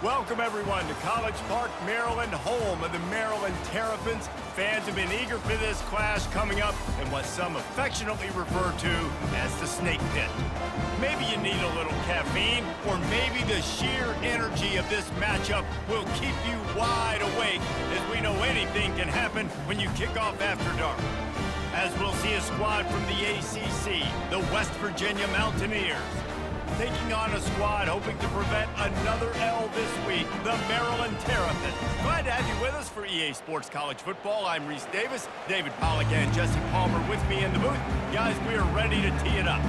Welcome, everyone, to College Park, Maryland, home of the Maryland Terrapins. Fans have been eager for this clash coming up in what some affectionately refer to as the snake pit. Maybe you need a little caffeine, or maybe the sheer energy of this matchup will keep you wide awake, as we know anything can happen when you kick off after dark. As we'll see a squad from the ACC, the West Virginia Mountaineers, taking on a squad hoping to prevent another L this week, the Maryland Terrapins. Glad to have you with us for EA Sports College Football. I'm Reese Davis, David Pollack and Jesse Palmer with me in the booth. Guys, we are ready to tee it up.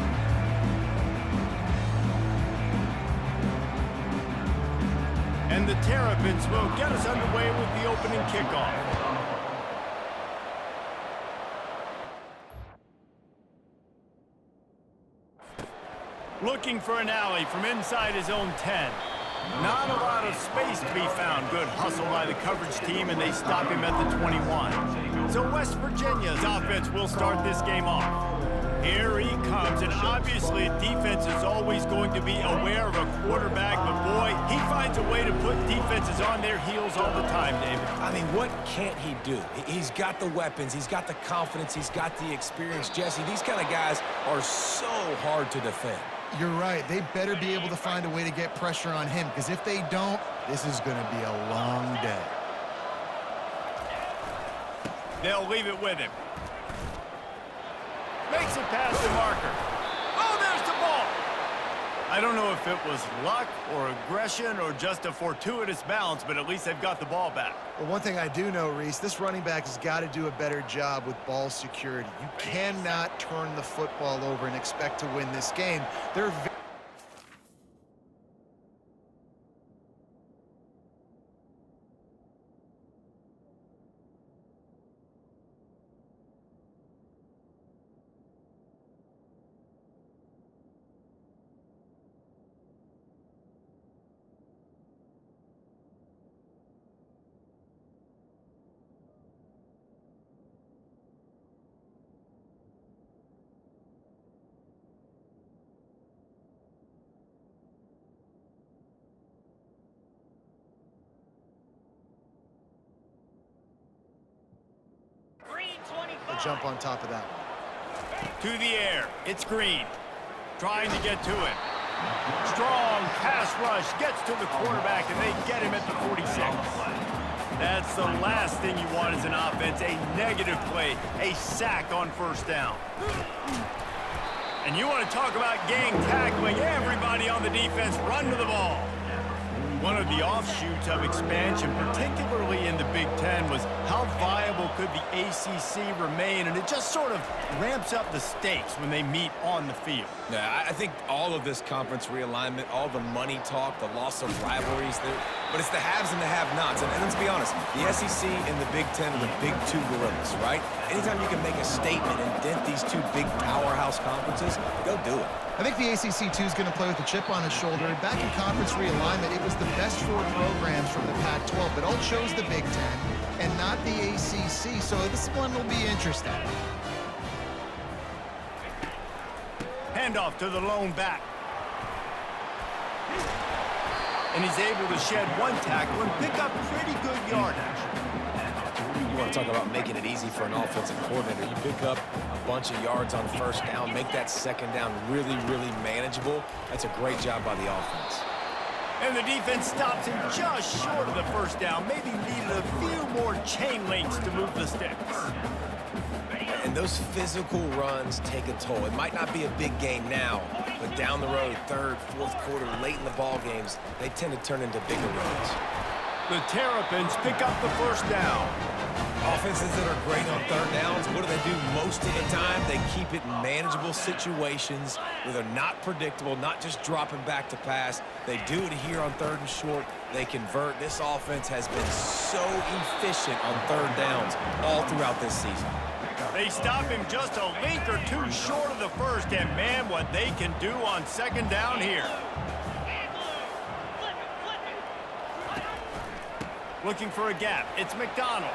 And the Terrapins will get us underway with the opening kickoff. Looking for an alley from inside his own 10. Not a lot of space to be found. Good hustle by the coverage team, and they stop him at the 21. So West Virginia's offense will start this game off. Here he comes, and obviously defense is always going to be aware of a quarterback, but boy, he finds a way to put defenses on their heels all the time, David. I mean, what can't he do? He's got the weapons, he's got the confidence, he's got the experience. Jesse, these kind of guys are so hard to defend. You're right. They better be able to find a way to get pressure on him, because if they don't, this is going to be a long day. They'll leave it with him. Makes it past the marker. Oh, there's the ball! I don't know if it was luck or aggression or just a fortuitous bounce, but at least they've got the ball back. Well, one thing I do know, Reese, this running back has got to do a better job with ball security. You cannot turn the football over and expect to win this game. They're a jump on top of that. To the air, it's Green. Trying to get to it. Strong pass rush, gets to the quarterback, and they get him at the 46. That's the last thing you want as an offense, a negative play, a sack on first down. And you want to talk about gang tackling, everybody on the defense run to the ball. One of the offshoots of expansion, particularly in the Big Ten, was how viable could the ACC remain, and it just sort of ramps up the stakes when they meet on the field. Yeah, I think all of this conference realignment, all the money talk, the loss of rivalries, but it's the haves and the have-nots. And let's be honest, the SEC and the Big Ten are the big two gorillas, right? Anytime you can make a statement and dent these two big powerhouse conferences, go do it. I think the ACC, too, is going to play with a chip on his shoulder. Back in conference realignment, it was the best four programs from the Pac-12, but all chose the Big Ten and not the ACC, so this one will be interesting. Handoff to the lone back. And he's able to shed one tackle and pick up pretty good yardage. You want to talk about making it easy for an offensive coordinator. You pick up a bunch of yards on first down, make that second down really, really manageable. That's a great job by the offense. And the defense stops him just short of the first down. Maybe needed a few more chain links to move the sticks. And those physical runs take a toll. It might not be a big game now, but down the road, third, fourth quarter, late in the ball games, they tend to turn into bigger runs. The Terrapins pick up the first down. Offenses that are great on third downs, what do? Most of the time, they keep it in manageable situations where they're not predictable, not just dropping back to pass. They do it here on third and short. They convert. This offense has been so efficient on third downs all throughout this season. They stop him just a link or two short of the first, and man, what they can do on second down here. Looking for a gap. It's McDonald.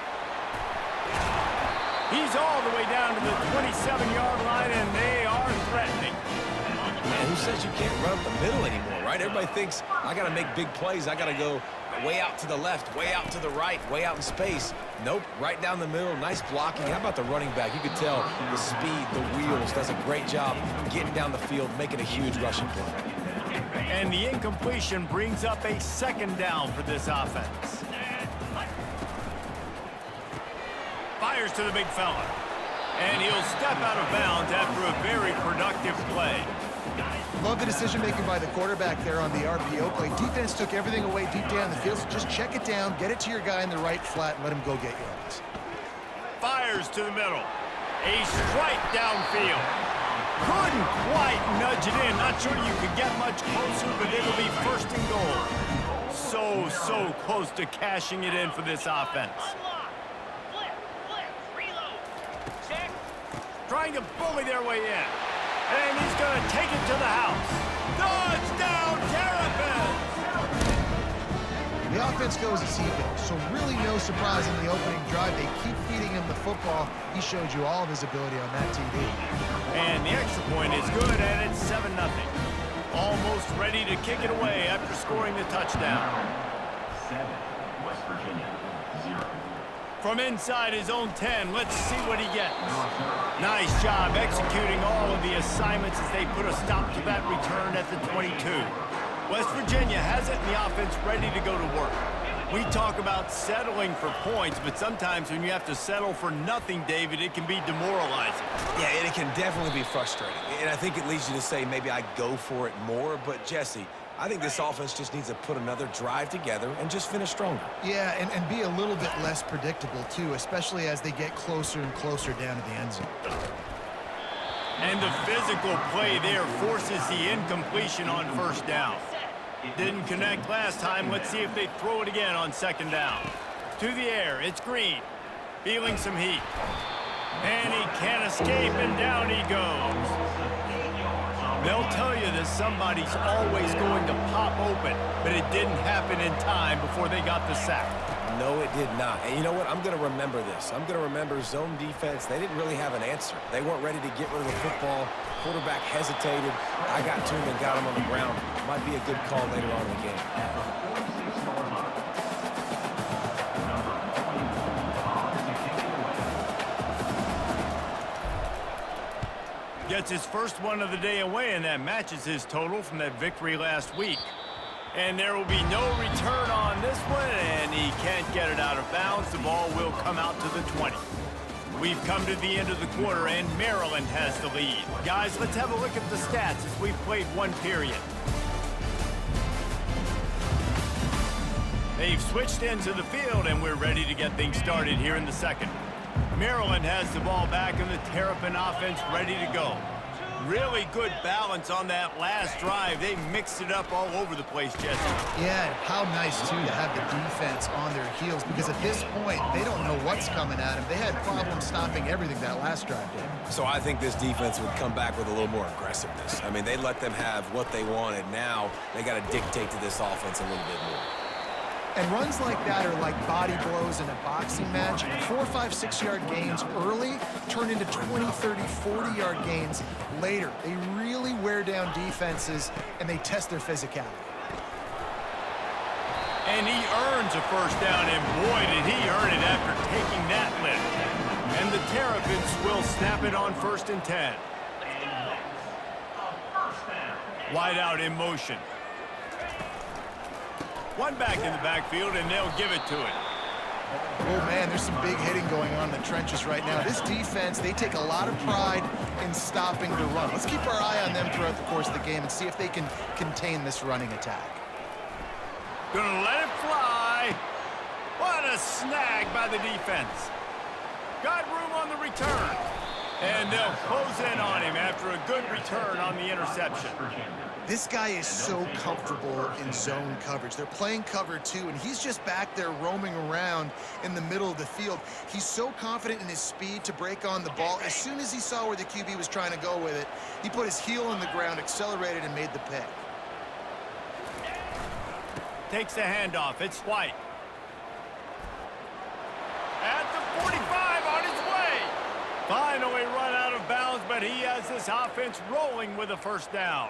He's all the way down to the 27-yard line, and they are threatening. Man, says you can't run up the middle anymore, right? Everybody thinks, I got to make big plays. I got to go way out to the left, way out to the right, way out in space. Nope, right down the middle, nice blocking. How about the running back? You could tell the speed, the wheels, does a great job getting down the field, making a huge rushing play. And the incompletion brings up a second down for this offense. Fires to the big fella. And he'll step out of bounds after a very productive play. Love the decision-making by the quarterback there on the RPO play. Defense took everything away deep down the field, so just check it down, get it to your guy in the right flat, and let him go get yards. Fires to the middle. A strike downfield. Couldn't quite nudge it in. Not sure you could get much closer, but it'll be first and goal. So close to cashing it in for this offense. Trying to bully their way in. And he's going to take it to the house. Touchdown, Terrapins! The offense goes as he goes, so really no surprise in the opening drive. They keep feeding him the football. He showed you all of his ability on that TV. And the extra point is good, and it's 7-0. Almost ready to kick it away after scoring the touchdown. 7, West Virginia, 0. From inside his own 10, let's see what he gets. Nice job executing all of the assignments as they put a stop to that return at the 22. West Virginia has it in the offense ready to go to work. We talk about settling for points, but sometimes when you have to settle for nothing, David, it can be demoralizing. Yeah, and it can definitely be frustrating. And I think it leads you to say maybe I go for it more. But, Jesse, I think this offense just needs to put another drive together and just finish stronger. Yeah, and be a little bit less predictable, too, especially as they get closer and closer down to the end zone. And the physical play there forces the incompletion on first down. Didn't connect last time. Let's see if they throw it again on second down. To the air, it's Green. Feeling some heat. And he can't escape, and down he goes. They'll tell you that somebody's always going to pop open, but it didn't happen in time before they got the sack. No, it did not. And you know what? I'm going to remember this. I'm going to remember zone defense. They didn't really have an answer. They weren't ready to get rid of the football. Quarterback hesitated. I got to him and got him on the ground. Might be a good call later on in the game. Gets his first one of the day away, and that matches his total from that victory last week. And there will be no return on this one, and he can't get it out of bounds. The ball will come out to the 20. We've come to the end of the quarter, and Maryland has the lead. Guys, let's have a look at the stats as we've played one period. They've switched into the field, and we're ready to get things started here in the second. Maryland has the ball back, and the Terrapin offense ready to go. Really good balance on that last drive. They mixed it up all over the place, Jesse. Yeah, and how nice, too, to have the defense on their heels, because at this point, they don't know what's coming at them. They had problems stopping everything that last drive did. So I think this defense would come back with a little more aggressiveness. I mean, they let them have what they wanted. Now they got to dictate to this offense a little bit more. And runs like that are like body blows in a boxing match. 4, 5, 6-yard gains early turn into 20, 30, 40-yard gains later. They really wear down defenses, and they test their physicality. And he earns a first down, and boy, did he earn it after taking that lift. And the Terrapins will snap it on 1st and 10. Wide out in motion. One back in the backfield, and they'll give it to it. Oh, man, there's some big hitting going on in the trenches right now. This defense, they take a lot of pride in stopping the run. Let's keep our eye on them throughout the course of the game and see if they can contain this running attack. Gonna let it fly. What a snag by the defense. Got room on the return. And they'll close in on him after a good return on the interception. This guy is so comfortable in zone coverage. They're playing cover 2, and he's just back there roaming around in the middle of the field. He's so confident in his speed to break on the ball. As soon as he saw where the QB was trying to go with it, he put his heel on the ground, accelerated, and made the pick. Takes the handoff. It's White. At the 45 on his way. Finally run out of bounds, but he has this offense rolling with a first down.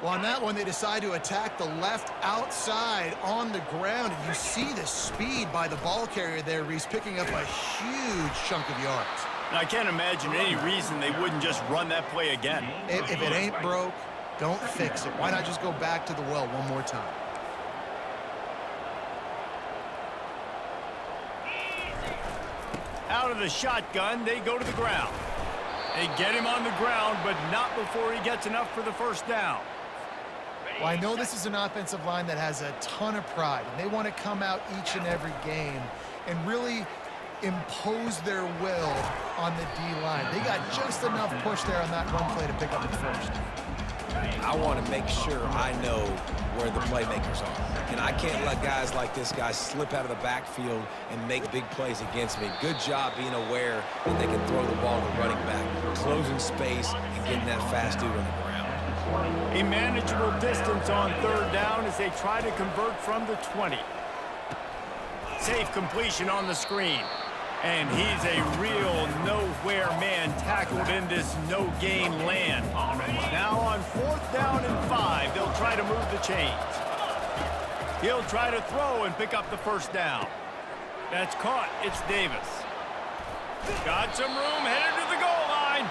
Well, on that one, they decide to attack the left outside on the ground. And you see the speed by the ball carrier there, Reese, picking up a huge chunk of yards. And I can't imagine any reason they wouldn't just run that play again. If it ain't broke, don't fix it. Why not just go back to the well one more time? Out of the shotgun, they go to the ground. They get him on the ground, but not before he gets enough for the first down. Well, I know this is an offensive line that has a ton of pride, and they want to come out each and every game and really impose their will on the D-line. They got just enough push there on that run play to pick up the first. I want to make sure I know where the playmakers are. And I can't let guys like this guy slip out of the backfield and make big plays against me. Good job being aware that they can throw the ball to running back, closing space, and getting that fast dude on the ground. A manageable distance on third down as they try to convert from the 20. Safe completion on the screen. And he's a real nowhere man tackled in this no-gain land. Now on 4th down and 5, they'll try to move the chains. He'll try to throw and pick up the first down. That's caught. It's Davis. Got some room, headed to the goal line.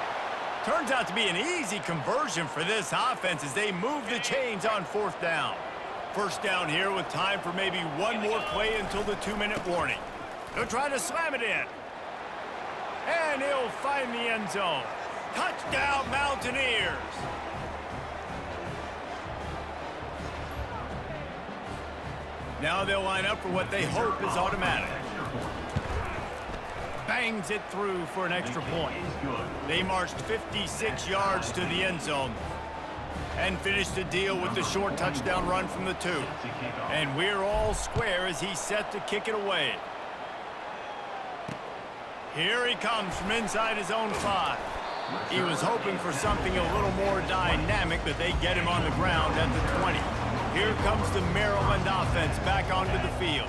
Turns out to be an easy conversion for this offense as they move the chains on 4th down. First down here with time for maybe one more play until the 2-minute warning. He'll try to slam it in. And he'll find the end zone. Touchdown, Mountaineers. Now they'll line up for what they hope is automatic. Bangs it through for an extra point. They marched 56 yards to the end zone and finished the deal with the short touchdown run from the 2. And we're all square as he's set to kick it away. Here he comes from inside his own 5. He was hoping for something a little more dynamic, but they get him on the ground at the 20. Here comes the Maryland offense back onto the field.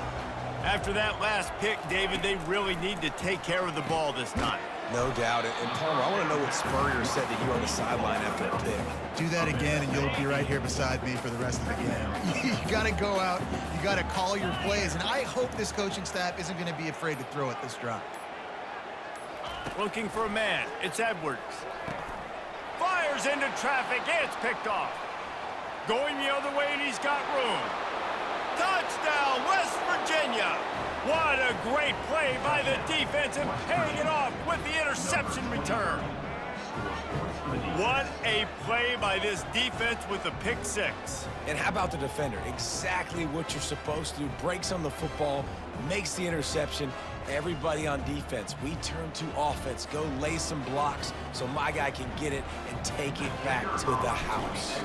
After that last pick, David, they really need to take care of the ball this time. No doubt. And Palmer, I want to know what Spurrier said to you on the sideline after the pick. Do that again, and you'll be right here beside me for the rest of the game. You got to go out. You got to call your plays. And I hope this coaching staff isn't going to be afraid to throw it this drive. Looking for a man. It's Edwards. Fires into traffic. It's picked off. Going the other way, and he's got room. Touchdown, West Virginia. What a great play by the defense and paying it off with the interception return. What a play by this defense with the pick 6. And how about the defender? Exactly what you're supposed to do. Breaks on the football, makes the interception. Everybody on defense, we turn to offense. Go lay some blocks so my guy can get it and take it back to the house.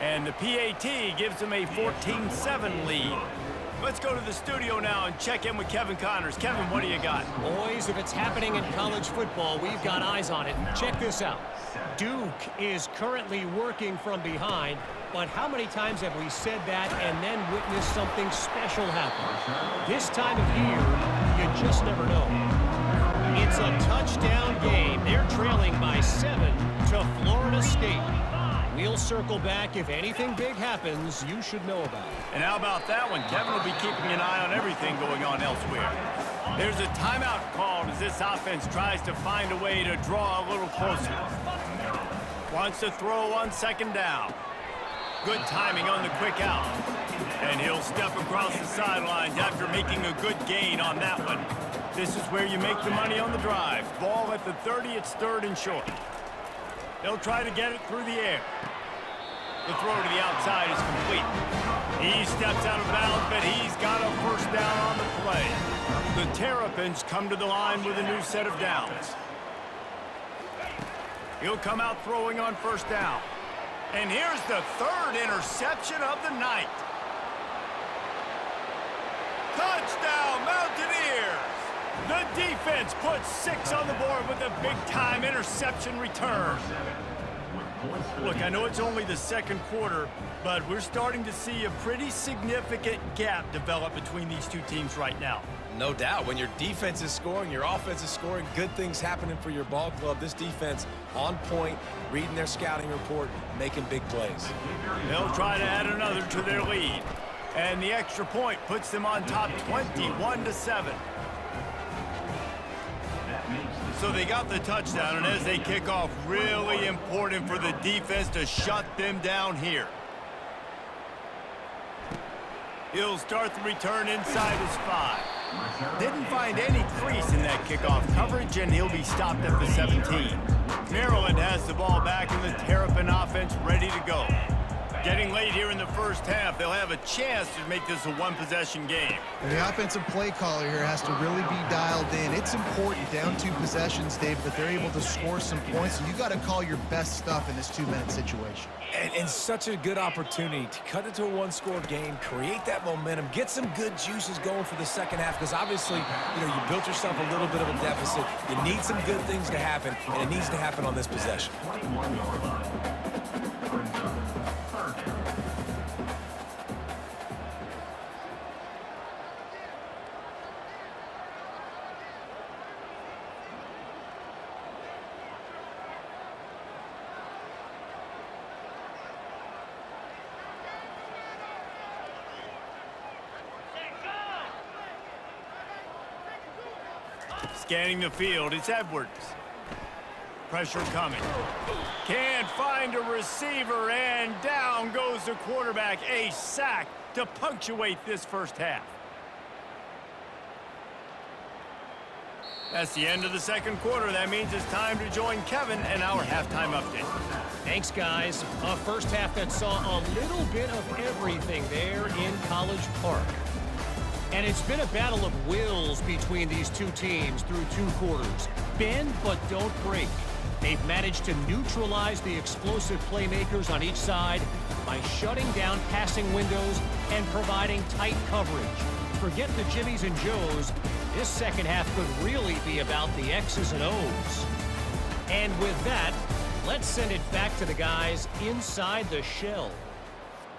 And the PAT gives them a 14-7 lead. Let's go to the studio now and check in with Kevin Connors. Kevin, what do you got? Boys, if it's happening in college football, we've got eyes on it. Check this out. Duke is currently working from behind, but how many times have we said that and then witnessed something special happen? This time of year, you just never know. It's a touchdown game. They're trailing by 7 to Florida State. We'll circle back. If anything big happens, you should know about it. And how about that one? Kevin will be keeping an eye on everything going on elsewhere. There's a timeout called as this offense tries to find a way to draw a little closer. Wants to throw on 2nd down. Good timing on the quick out. And he'll step across the sidelines after making a good gain on that one. This is where you make the money on the drive. Ball at the 30, it's 3rd and short. They'll try to get it through the air. The throw to the outside is complete. He steps out of bounds, but he's got a first down on the play. The Terrapins come to the line with a new set of downs. He'll come out throwing on 1st down. And here's the 3rd interception of the night. Touchdown, Mountaineers! The defense puts 6 on the board with a big-time interception return. Look, I know it's only the second quarter, but we're starting to see a pretty significant gap develop between these two teams right now. No doubt. When your defense is scoring, your offense is scoring, good things happening for your ball club. This defense on point, reading their scouting report, making big plays. They'll try to add another to their lead. And the extra point puts them on top 21-7. So they got the touchdown, and as they kick off, really important for the defense to shut them down here. He'll start the return inside his 5. Didn't find any crease in that kickoff coverage, and he'll be stopped at the 17. Maryland has the ball back in the Terrapin offense ready to go. Getting late here in the first half, they'll have a chance to make this a one-possession game. And the offensive play caller here has to really be dialed in. It's important down 2 possessions, Dave, that they're able to score some points, and you got to call your best stuff in this 2-minute situation. And such a good opportunity to cut it to a one-score game, create that momentum, get some good juices going for the second half, because obviously, you built yourself a little bit of a deficit. You need some good things to happen, and it needs to happen on this possession. Scanning the field, it's Edwards. Pressure coming. Can't find a receiver, and down goes the quarterback. A sack to punctuate this first half. That's the end of the second quarter. That means it's time to join Kevin and our halftime update. Thanks, guys. A first half that saw a little bit of everything there in College Park. And it's been a battle of wills between these two teams through 2 quarters. Bend but don't break. They've managed to neutralize the explosive playmakers on each side by shutting down passing windows and providing tight coverage. Forget the Jimmys and Joes. This second half could really be about the X's and O's. And with that, let's send it back to the guys inside the shell.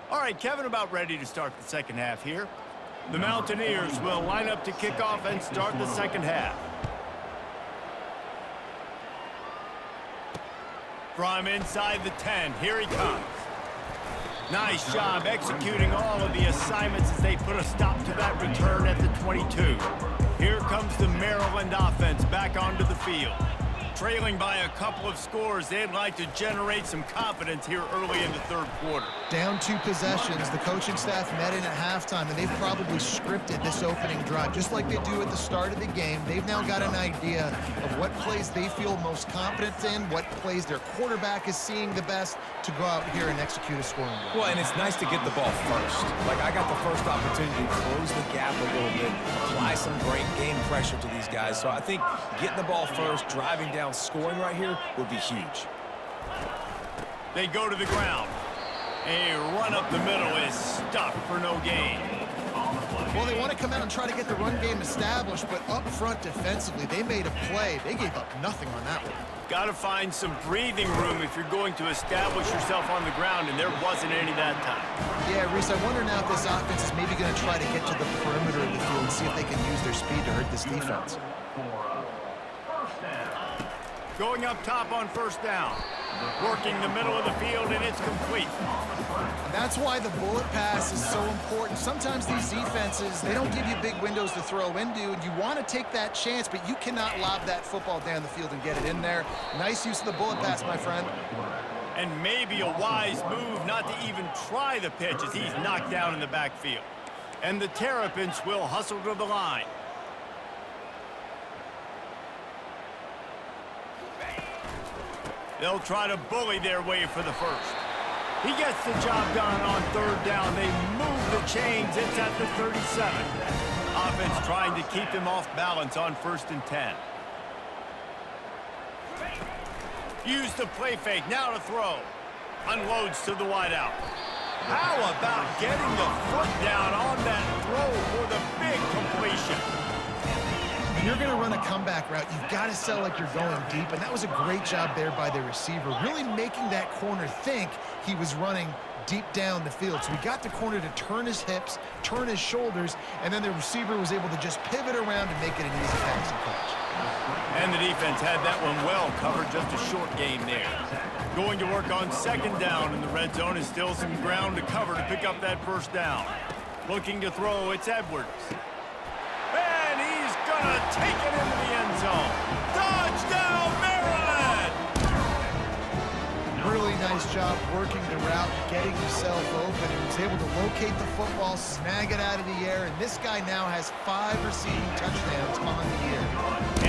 All right, Kevin, about ready to start the second half here. The Mountaineers will line up to kick off and start the second half. From inside the 10, here he comes. Nice job executing all of the assignments as they put a stop to that return at the 22. Here comes the Maryland offense back onto the field. Trailing by a couple of scores, they'd like to generate some confidence here early in the third quarter. Down 2 possessions, the coaching staff met in at halftime, and they've probably scripted this opening drive. Just like they do at the start of the game, they've now got an idea of what plays they feel most confident in, what plays their quarterback is seeing the best to go out here and execute a scoring drive. Well, and it's nice to get the ball first. Like, I got the first opportunity to close the gap a little bit, apply some great game pressure to these guys. So I think getting the ball first, driving down, scoring right here would be huge. They go to the ground. A run up the middle is stuck for no gain. Well, they want to come out and try to get the run game established, but up front defensively, they made a play. They gave up nothing on that one. Got to find some breathing room if you're going to establish yourself on the ground, and there wasn't any that time. Yeah, Reese, I wonder now if this offense is maybe going to try to get to the perimeter of the field and see if they can use their speed to hurt this defense. Going up top on first down. Working the middle of the field, and it's complete. And that's why the bullet pass is so important. Sometimes these defenses, they don't give you big windows to throw into, and you want to take that chance, but you cannot lob that football down the field and get it in there. Nice use of the bullet pass, my friend. And maybe a wise move not to even try the pitch as he's knocked down in the backfield. And the Terrapins will hustle to the line. They'll try to bully their way for the first. He gets the job done on third down. They move the chains. It's at the 37. Offense trying to keep them off balance on 1st and 10. Use the play fake. Now to throw. Unloads to the wideout. How about getting the foot down on that throw for the big completion? When you're going to run a comeback route, you've got to sell like you're going deep, and that was a great job there by the receiver, really making that corner think he was running deep down the field. So he got the corner to turn his hips, turn his shoulders, and then the receiver was able to just pivot around and make it an easy passing catch. And the defense had that one well covered, just a short game there. Going to work on second down in the red zone is still some ground to cover to pick up that first down. Looking to throw, it's Edwards. And he's gonna take it into the end zone. Touchdown, Maryland! Really nice job working the route, getting himself open. He was able to locate the football, snag it out of the air, and this guy now has 5 receiving touchdowns on the year.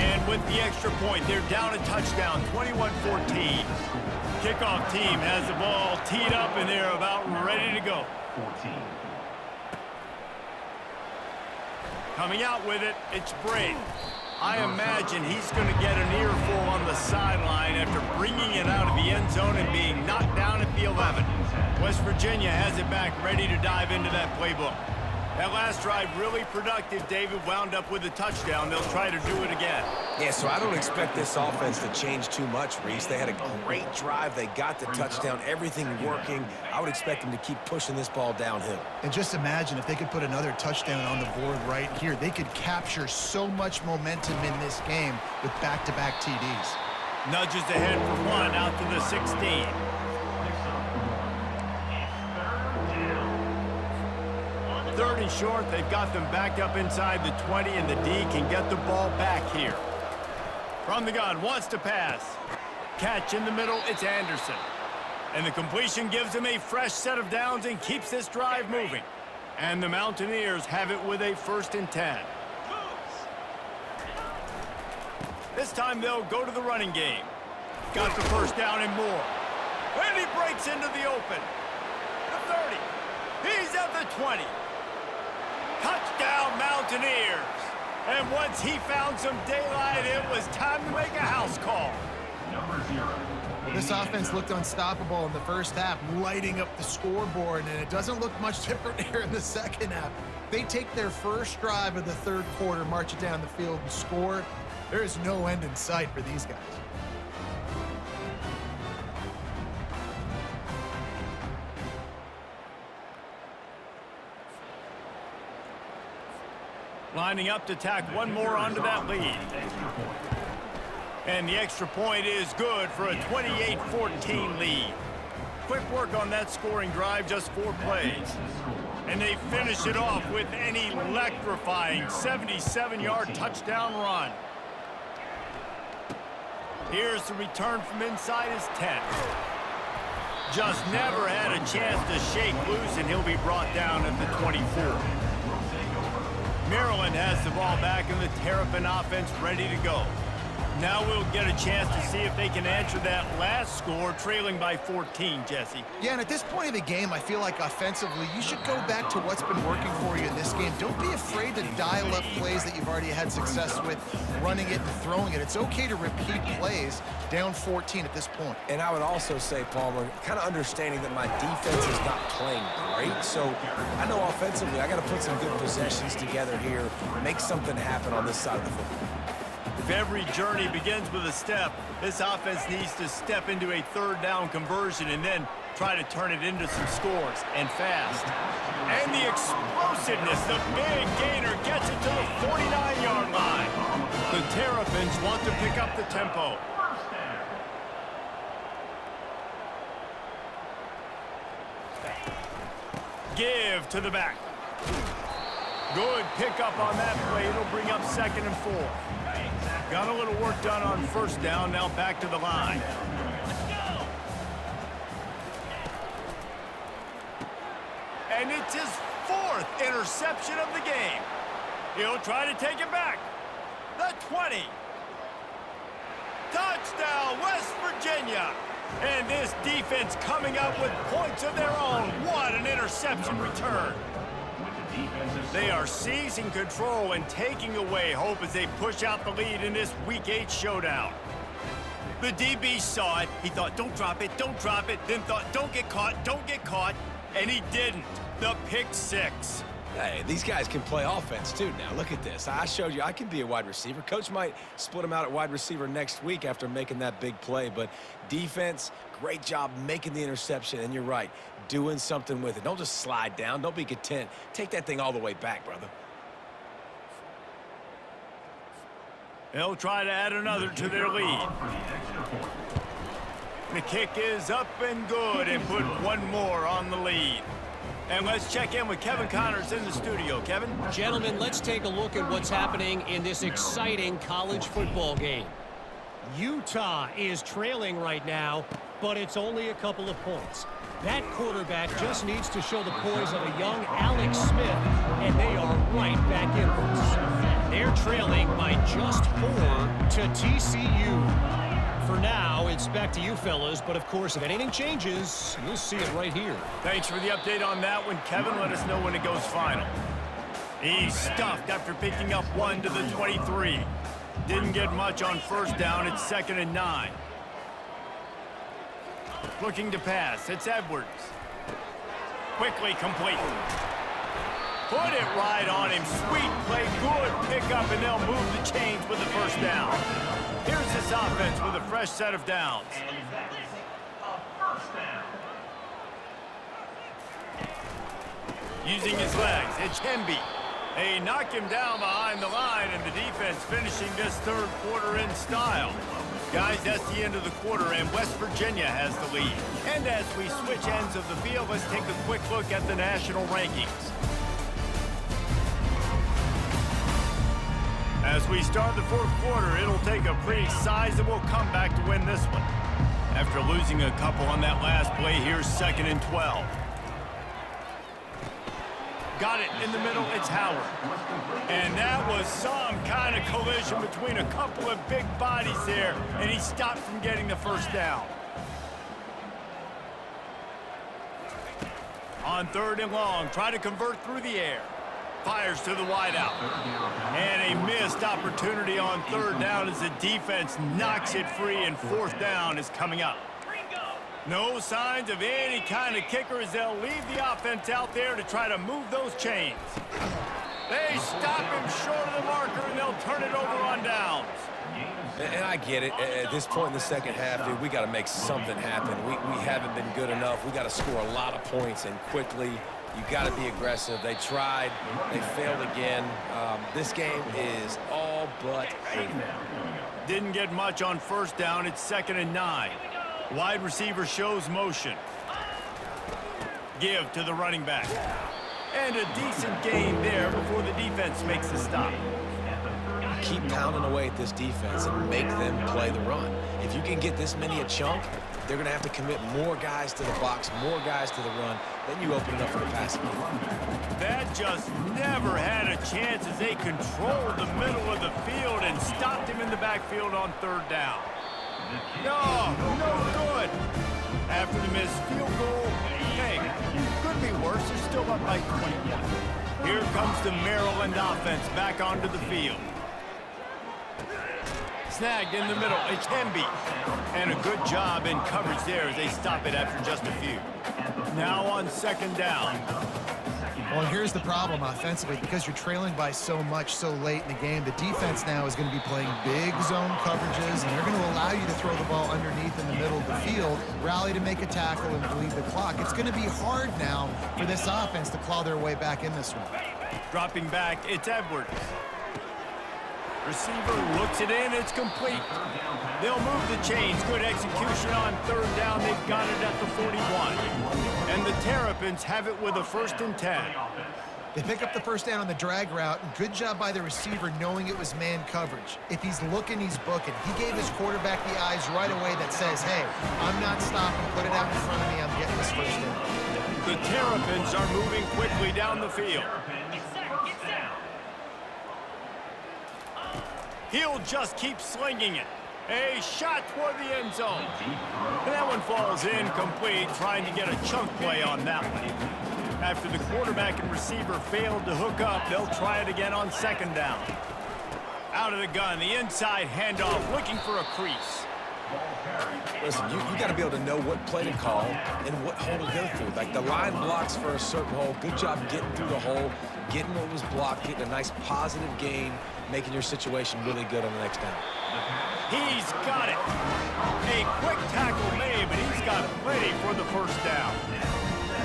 And with the extra point, they're down a touchdown, 21-14. Kickoff team has the ball teed up, and they're about ready to go. 14. Coming out with it, it's Brady. I imagine he's going to get an earful on the sideline after bringing it out of the end zone and being knocked down at the 11. West Virginia has it back, ready to dive into that playbook. That last drive really productive. David wound up with a touchdown. They'll try to do it again. Yeah, so I don't expect this offense to change too much, Reese. They had a great drive. They got the touchdown, everything working. I would expect them to keep pushing this ball downhill. And just imagine if they could put another touchdown on the board right here. They could capture so much momentum in this game with back-to-back TDs. Nudges ahead for one out to the 16. Third and short, they've got them backed up inside the 20, and the D can get the ball back here. From the gun, wants to pass. Catch in the middle, it's Anderson. And the completion gives him a fresh set of downs and keeps this drive moving. And the Mountaineers have it with a 1st and 10. This time they'll go to the running game. Got the first down and more. And he breaks into the open. The 30. He's at the 20. Touchdown, Mountaineers. And once he found some daylight, it was time to make a house call. Number 0. This offense looked unstoppable in the first half, lighting up the scoreboard, and it doesn't look much different here in the second half. They take their first drive of the third quarter, march it down the field, and score. There is no end in sight for these guys. Lining up to tack one more onto that lead. And the extra point is good for a 28-14 lead. Quick work on that scoring drive, just 4 plays. And they finish it off with an electrifying 77-yard touchdown run. Here's the return from inside his 10. Just never had a chance to shake loose, and he'll be brought down at the 24. Maryland has the ball back, and the Terrapin offense ready to go. Now we'll get a chance to see if they can answer that last score, trailing by 14, Jesse. Yeah, and at this point of the game, I feel like offensively, you should go back to what's been working for you in this game. Don't be afraid to dial up plays that you've already had success with, running it and throwing it. It's okay to repeat plays down 14 at this point. And I would also say, Palmer, kind of understanding that my defense is not playing great. So I know offensively, I got to put some good possessions together here, make something happen on this side of the football. If every journey begins with a step, this offense needs to step into a third down conversion and then try to turn it into some scores, and fast. And the explosiveness, the big gainer gets it to the 49-yard line. The Terrapins want to pick up the tempo. Give to the back. Good pickup on that play. It'll bring up 2nd and 4. Got a little work done on first down, now back to the line. And it's his 4th interception of the game. He'll try to take it back. The 20. Touchdown, West Virginia. And this defense coming up with points of their own. What an interception return. They are seizing control and taking away hope as they push out the lead in this Week 8 showdown. The DB saw it. He thought, don't drop it, then thought, don't get caught, and he didn't. The pick 6. Hey, these guys can play offense, too, now. Look at this. I showed you I can be a wide receiver. Coach might split him out at wide receiver next week after making that big play. But defense, great job making the interception. And you're right, doing something with it. Don't just slide down. Don't be content. Take that thing all the way back, brother. They'll try to add another to their lead. The kick is up and good and put one more on the lead. And let's check in with Kevin Connors in the studio. Kevin? Gentlemen, let's take a look at what's happening in this exciting college football game. Utah is trailing right now, but it's only a couple of points. That quarterback just needs to show the poise of a young Alex Smith, and they are right back in this. They're trailing by just 4 to TCU. For now, it's back to you fellas, but of course, if anything changes, you'll see it right here. Thanks for the update on that one, Kevin. Let us know when it goes final. He's stuffed after picking up 1 to the 23. Didn't get much on first down. It's 2nd and 9. Looking to pass. It's Edwards. Quickly complete. Put it right on him. Sweet play. Good pickup, and they'll move the chains with the first down. Here's this offense with a fresh set of downs. Using his legs, it's Gibby. They knock him down behind the line, and the defense finishing this third quarter in style. Guys, that's the end of the quarter, and West Virginia has the lead. And as we switch ends of the field, let's take a quick look at the national rankings. As we start the fourth quarter, it'll take a pretty sizable comeback to win this one. After losing a couple on that last play, here's 2nd and 12. Got it in the middle, it's Howard. And that was some kind of collision between a couple of big bodies there, and he stopped from getting the first down. On 3rd and long, try to convert through the air. Fires to the wideout. And a missed opportunity on 3rd down as the defense knocks it free, and 4th down is coming up. No signs of any kind of kicker as they'll leave the offense out there to try to move those chains. They stop him short of the marker, and they'll turn it over on downs. And I get it. At this point in the second half, dude, we got to make something happen. We haven't been good enough. We got to score a lot of points and quickly. You got to be aggressive. They tried. They failed again. This game is all but over. Didn't get much on first down. It's 2nd and 9. Wide receiver shows motion. Give to the running back. And a decent gain there before the defense makes the stop. Keep pounding away at this defense and make them play the run. If you can get this many a chunk, they're going to have to commit more guys to the box, more guys to the run. Then you open it up for the passing game. That just never had a chance as they controlled the middle of the field and stopped him in the backfield on 3rd down. No good. After the missed field goal, hey, could be worse. They're still up by 21. Here comes the Maryland offense back onto the field. Snagged in the middle, it's Gibby. And a good job in coverage there as they stop it after just a few. Now on 2nd down. Well, here's the problem offensively. Because you're trailing by so much so late in the game, the defense now is going to be playing big zone coverages, and they're going to allow you to throw the ball underneath in the middle of the field, rally to make a tackle, and bleed the clock. It's going to be hard now for this offense to claw their way back in this one. Dropping back, it's Edwards. Receiver looks it in, it's complete. They'll move the chains. Good execution on 3rd down. They've got it at the 41. And the Terrapins have it with a 1st and 10. They pick up the first down on the drag route. Good job by the receiver knowing it was man coverage. If he's looking, he's booking. He gave his quarterback the eyes right away that says, hey, I'm not stopping. Put it out in front of me. I'm getting this first down. The Terrapins are moving quickly down the field. He'll just keep slinging it. A shot toward the end zone. And that one falls incomplete, trying to get a chunk play on that one. After the quarterback and receiver failed to hook up, they'll try it again on 2nd down. Out of the gun, the inside handoff, looking for a crease. Listen, you got to be able to know what play to call and what hole to go through. Like the line blocks for a certain hole. Good job getting through the hole, getting what was blocked, getting a nice positive gain, making your situation really good on the next down. He's got it. A quick tackle made, but he's got plenty for the first down.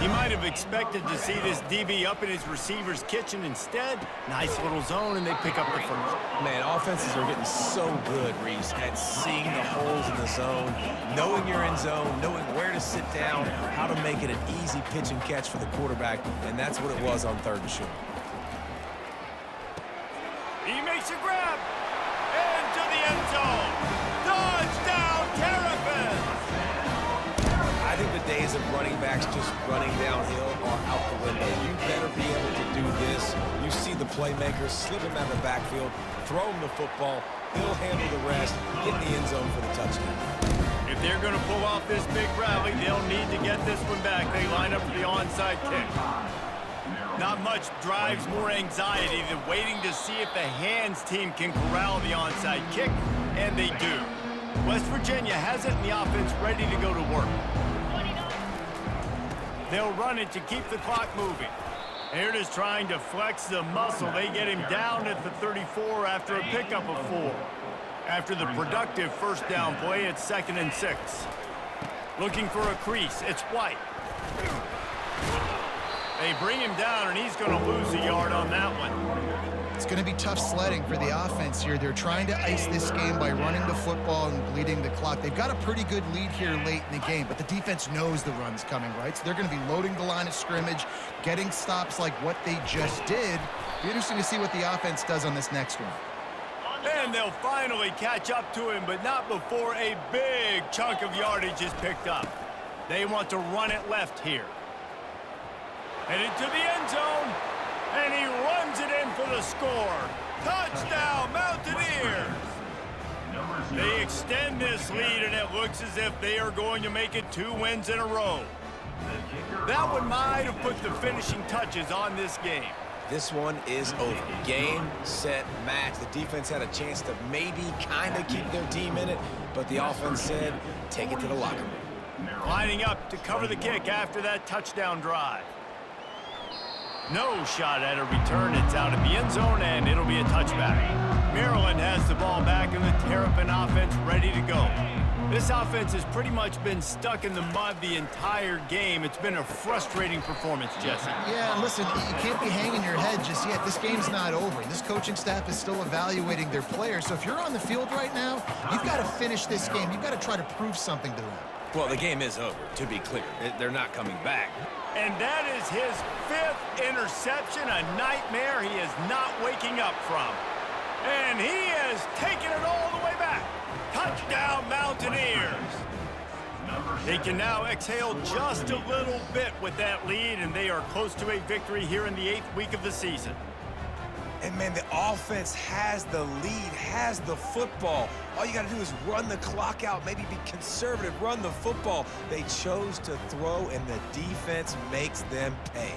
He might have expected to see this DB up in his receiver's kitchen. Instead, nice little zone, and they pick up the first. Man, offenses are getting so good, Reese, at seeing the holes in the zone, knowing you're in zone, knowing where to sit down, how to make it an easy pitch and catch for the quarterback, and that's what it was on 3rd and short. He makes a grab into the end zone. Touchdown, Terrapins! I think the days of running backs just running downhill are out the window. You better be able to do this. You see the playmakers, slip him out of the backfield, throw him the football, he'll handle the rest, get in the end zone for the touchdown. If they're going to pull off this big rally, they'll need to get this one back. They line up for the onside kick. Not much drives more anxiety than waiting to see if the hands team can corral the onside kick, and they do. West Virginia has it in the offense ready to go to work. They'll run it to keep the clock moving. They're just trying to flex the muscle. They get him down at the 34 after a pickup of 4. After the productive first down play, it's 2nd and 6. Looking for a crease, it's White. They bring him down, and he's going to lose a yard on that one. It's going to be tough sledding for the offense here. They're trying to ice this game by running the football and bleeding the clock. They've got a pretty good lead here late in the game, but the defense knows the run's coming, right? So they're going to be loading the line of scrimmage, getting stops like what they just did. Be interesting to see what the offense does on this next one. And they'll finally catch up to him, but not before a big chunk of yardage is picked up. They want to run it left here. Headed to the end zone, and he runs it in for the score. Touchdown, Mountaineers! They extend this lead, and it looks as if they are going to make it 2 wins in a row. That one might have put the finishing touches on this game. This one is over. Game, set, match. The defense had a chance to maybe kind of keep their team in it, but the offense said, take it to the locker room. Lining up to cover the kick after that touchdown drive. No shot at a return. It's out of the end zone, and it'll be a touchback. Maryland has the ball back, and the Terrapin offense ready to go. This offense has pretty much been stuck in the mud the entire game. It's been a frustrating performance, Jesse. Yeah, listen, you can't be hanging your head just yet. This game's not over. This coaching staff is still evaluating their players. So if you're on the field right now, you've got to finish this game. You've got to try to prove something to them. Well, the game is over, to be clear. They're not coming back. And that is his 5th interception, a nightmare he is not waking up from. And he has taken it all the way back. Touchdown, Mountaineers. They can now exhale just a little bit with that lead, and they are close to a victory here in the 8th week of the season. And, man, the offense has the lead, has the football. All you got to do is run the clock out, maybe be conservative, run the football. They chose to throw, and the defense makes them pay.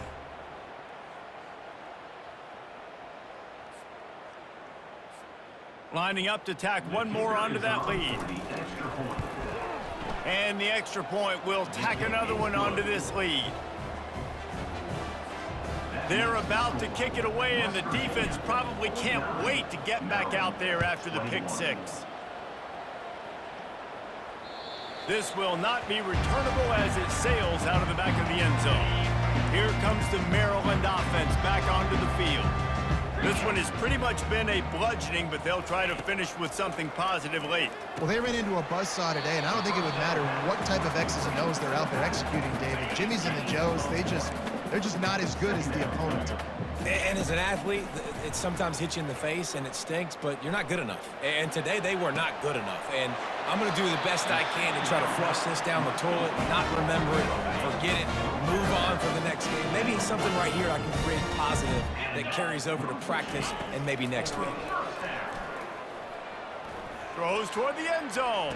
Lining up to tack one more onto that lead. And the extra point will tack another one onto this lead. They're about to kick it away, and the defense probably can't wait to get back out there after the pick 6. This will not be returnable as it sails out of the back of the end zone. Here comes the Maryland offense back onto the field. This one has pretty much been a bludgeoning, but they'll try to finish with something positive late. Well, they ran into a buzzsaw today, and I don't think it would matter what type of X's and O's they're out there executing, David. Jimmy's and the Joes, they're just not as good as the opponent. And as an athlete, it sometimes hits you in the face, and it stinks, but you're not good enough. And today, they were not good enough. And I'm going to do the best I can to try to flush this down the toilet, not remember it, forget it, move on for the next game. Maybe something right here I can create positive that carries over to practice and maybe next week. Throws toward the end zone.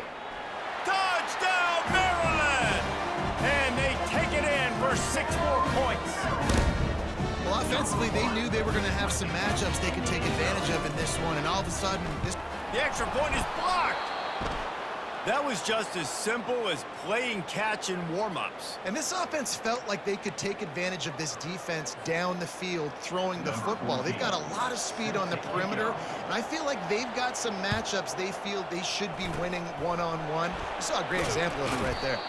Touchdown, Maryland! And they take it in for 6 more points. Well, offensively, they knew they were going to have some matchups they could take advantage of in this one, and all of a sudden, The extra point is blocked. That was just as simple as playing catch in warm-ups. And this offense felt like they could take advantage of this defense down the field throwing the football. They've got a lot of speed on the perimeter, and I feel like they've got some matchups they feel they should be winning one-on-one. You saw a great example of it right there.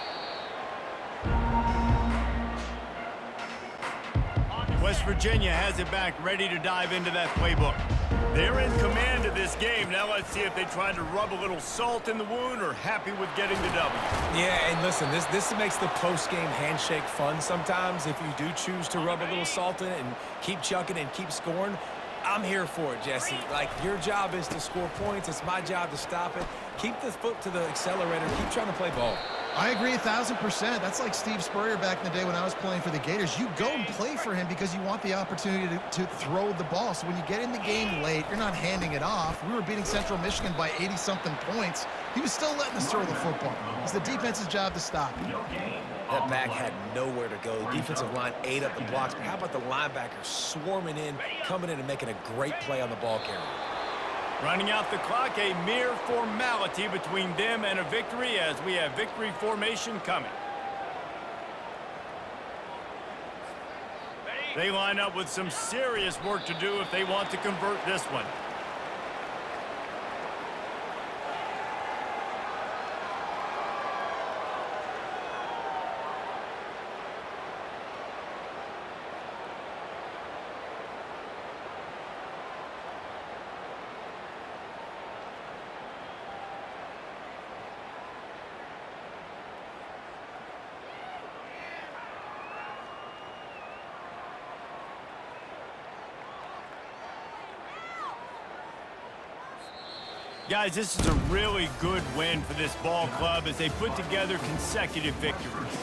West Virginia has it back, ready to dive into that playbook. They're in command of this game. Now let's see if they try to rub a little salt in the wound or happy with getting the W. Yeah, and listen, this makes the post-game handshake fun sometimes. If you do choose to rub a little salt in it and keep chucking and keep scoring, I'm here for it, Jesse. Like, your job is to score points. It's my job to stop it. Keep the foot to the accelerator. Keep trying to play ball. I agree 1,000%. That's like Steve Spurrier back in the day when I was playing for the Gators. You go and play for him because you want the opportunity to throw the ball. So when you get in the game late, you're not handing it off. We were beating Central Michigan by 80-something points. He was still letting us throw the football. It's the defense's job to stop him. That Mac had nowhere to go. The defensive line ate up the blocks. But how about the linebackers swarming in, coming in and making a great play on the ball carrier? Running out the clock, a mere formality between them and a victory as we have victory formation coming. They line up with some serious work to do if they want to convert this one. Guys, this is a really good win for this ball club as they put together consecutive victories.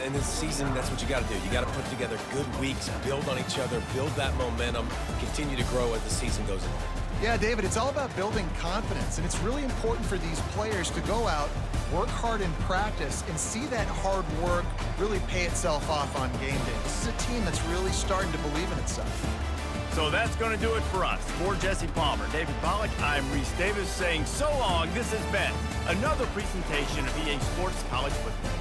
And this season, that's what you got to do. You got to put together good weeks, build on each other, build that momentum, continue to grow as the season goes on. Yeah, David, it's all about building confidence, and it's really important for these players to go out, work hard in practice, and see that hard work really pay itself off on game day. This is a team that's really starting to believe in itself. So that's going to do it for us. For Jesse Palmer, David Pollack, I'm Reese Davis saying so long. This has been another presentation of EA Sports College Football.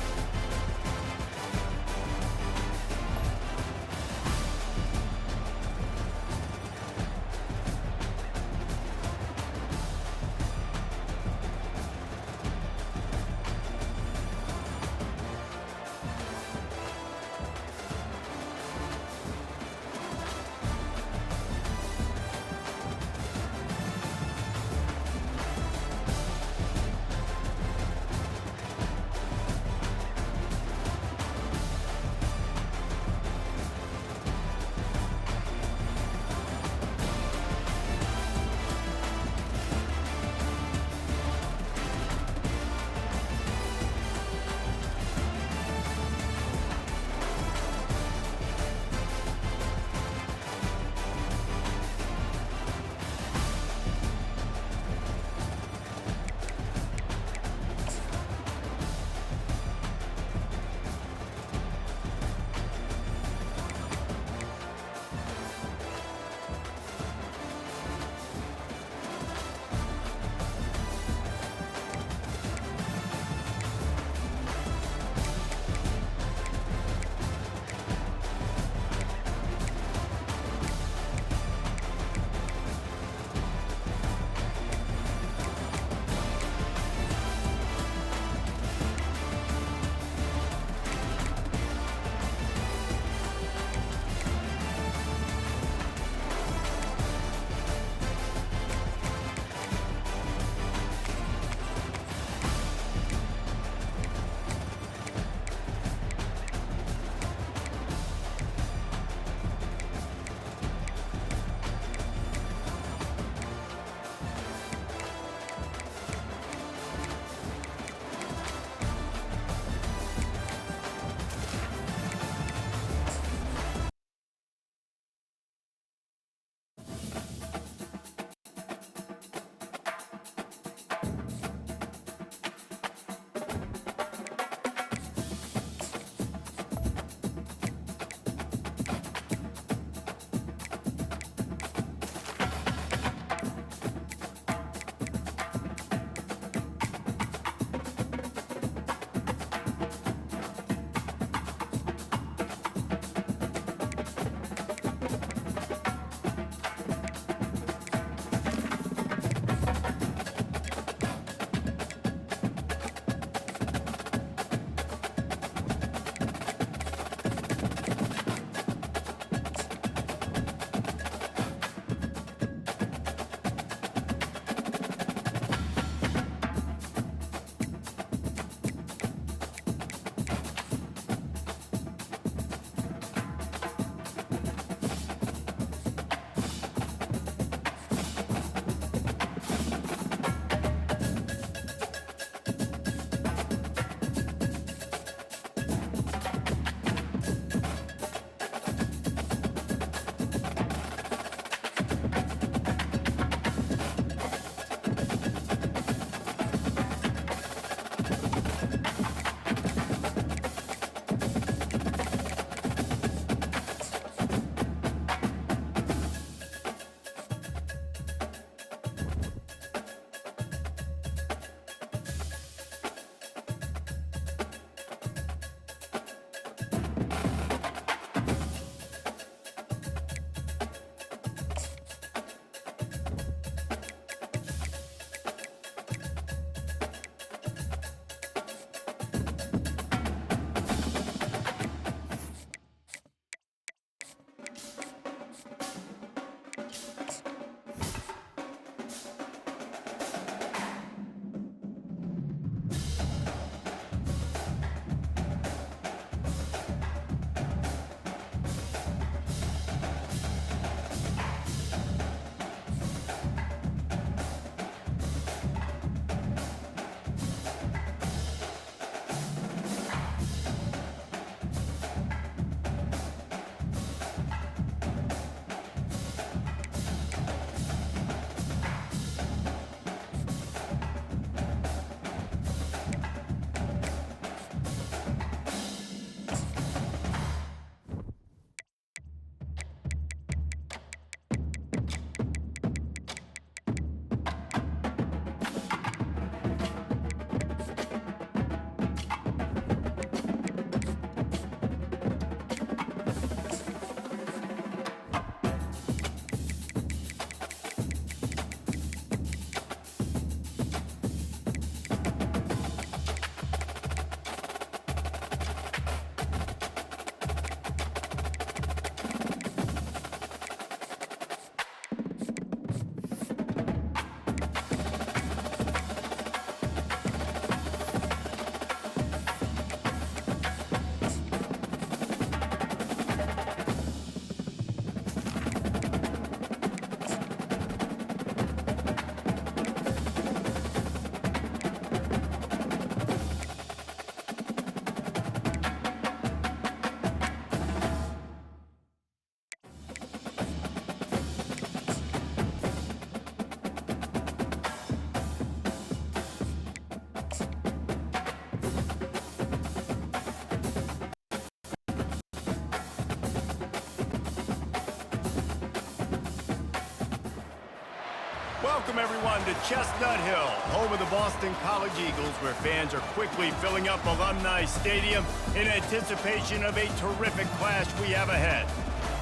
Welcome, everyone, to Chestnut Hill, home of the Boston College Eagles, where fans are quickly filling up Alumni Stadium in anticipation of a terrific clash we have ahead.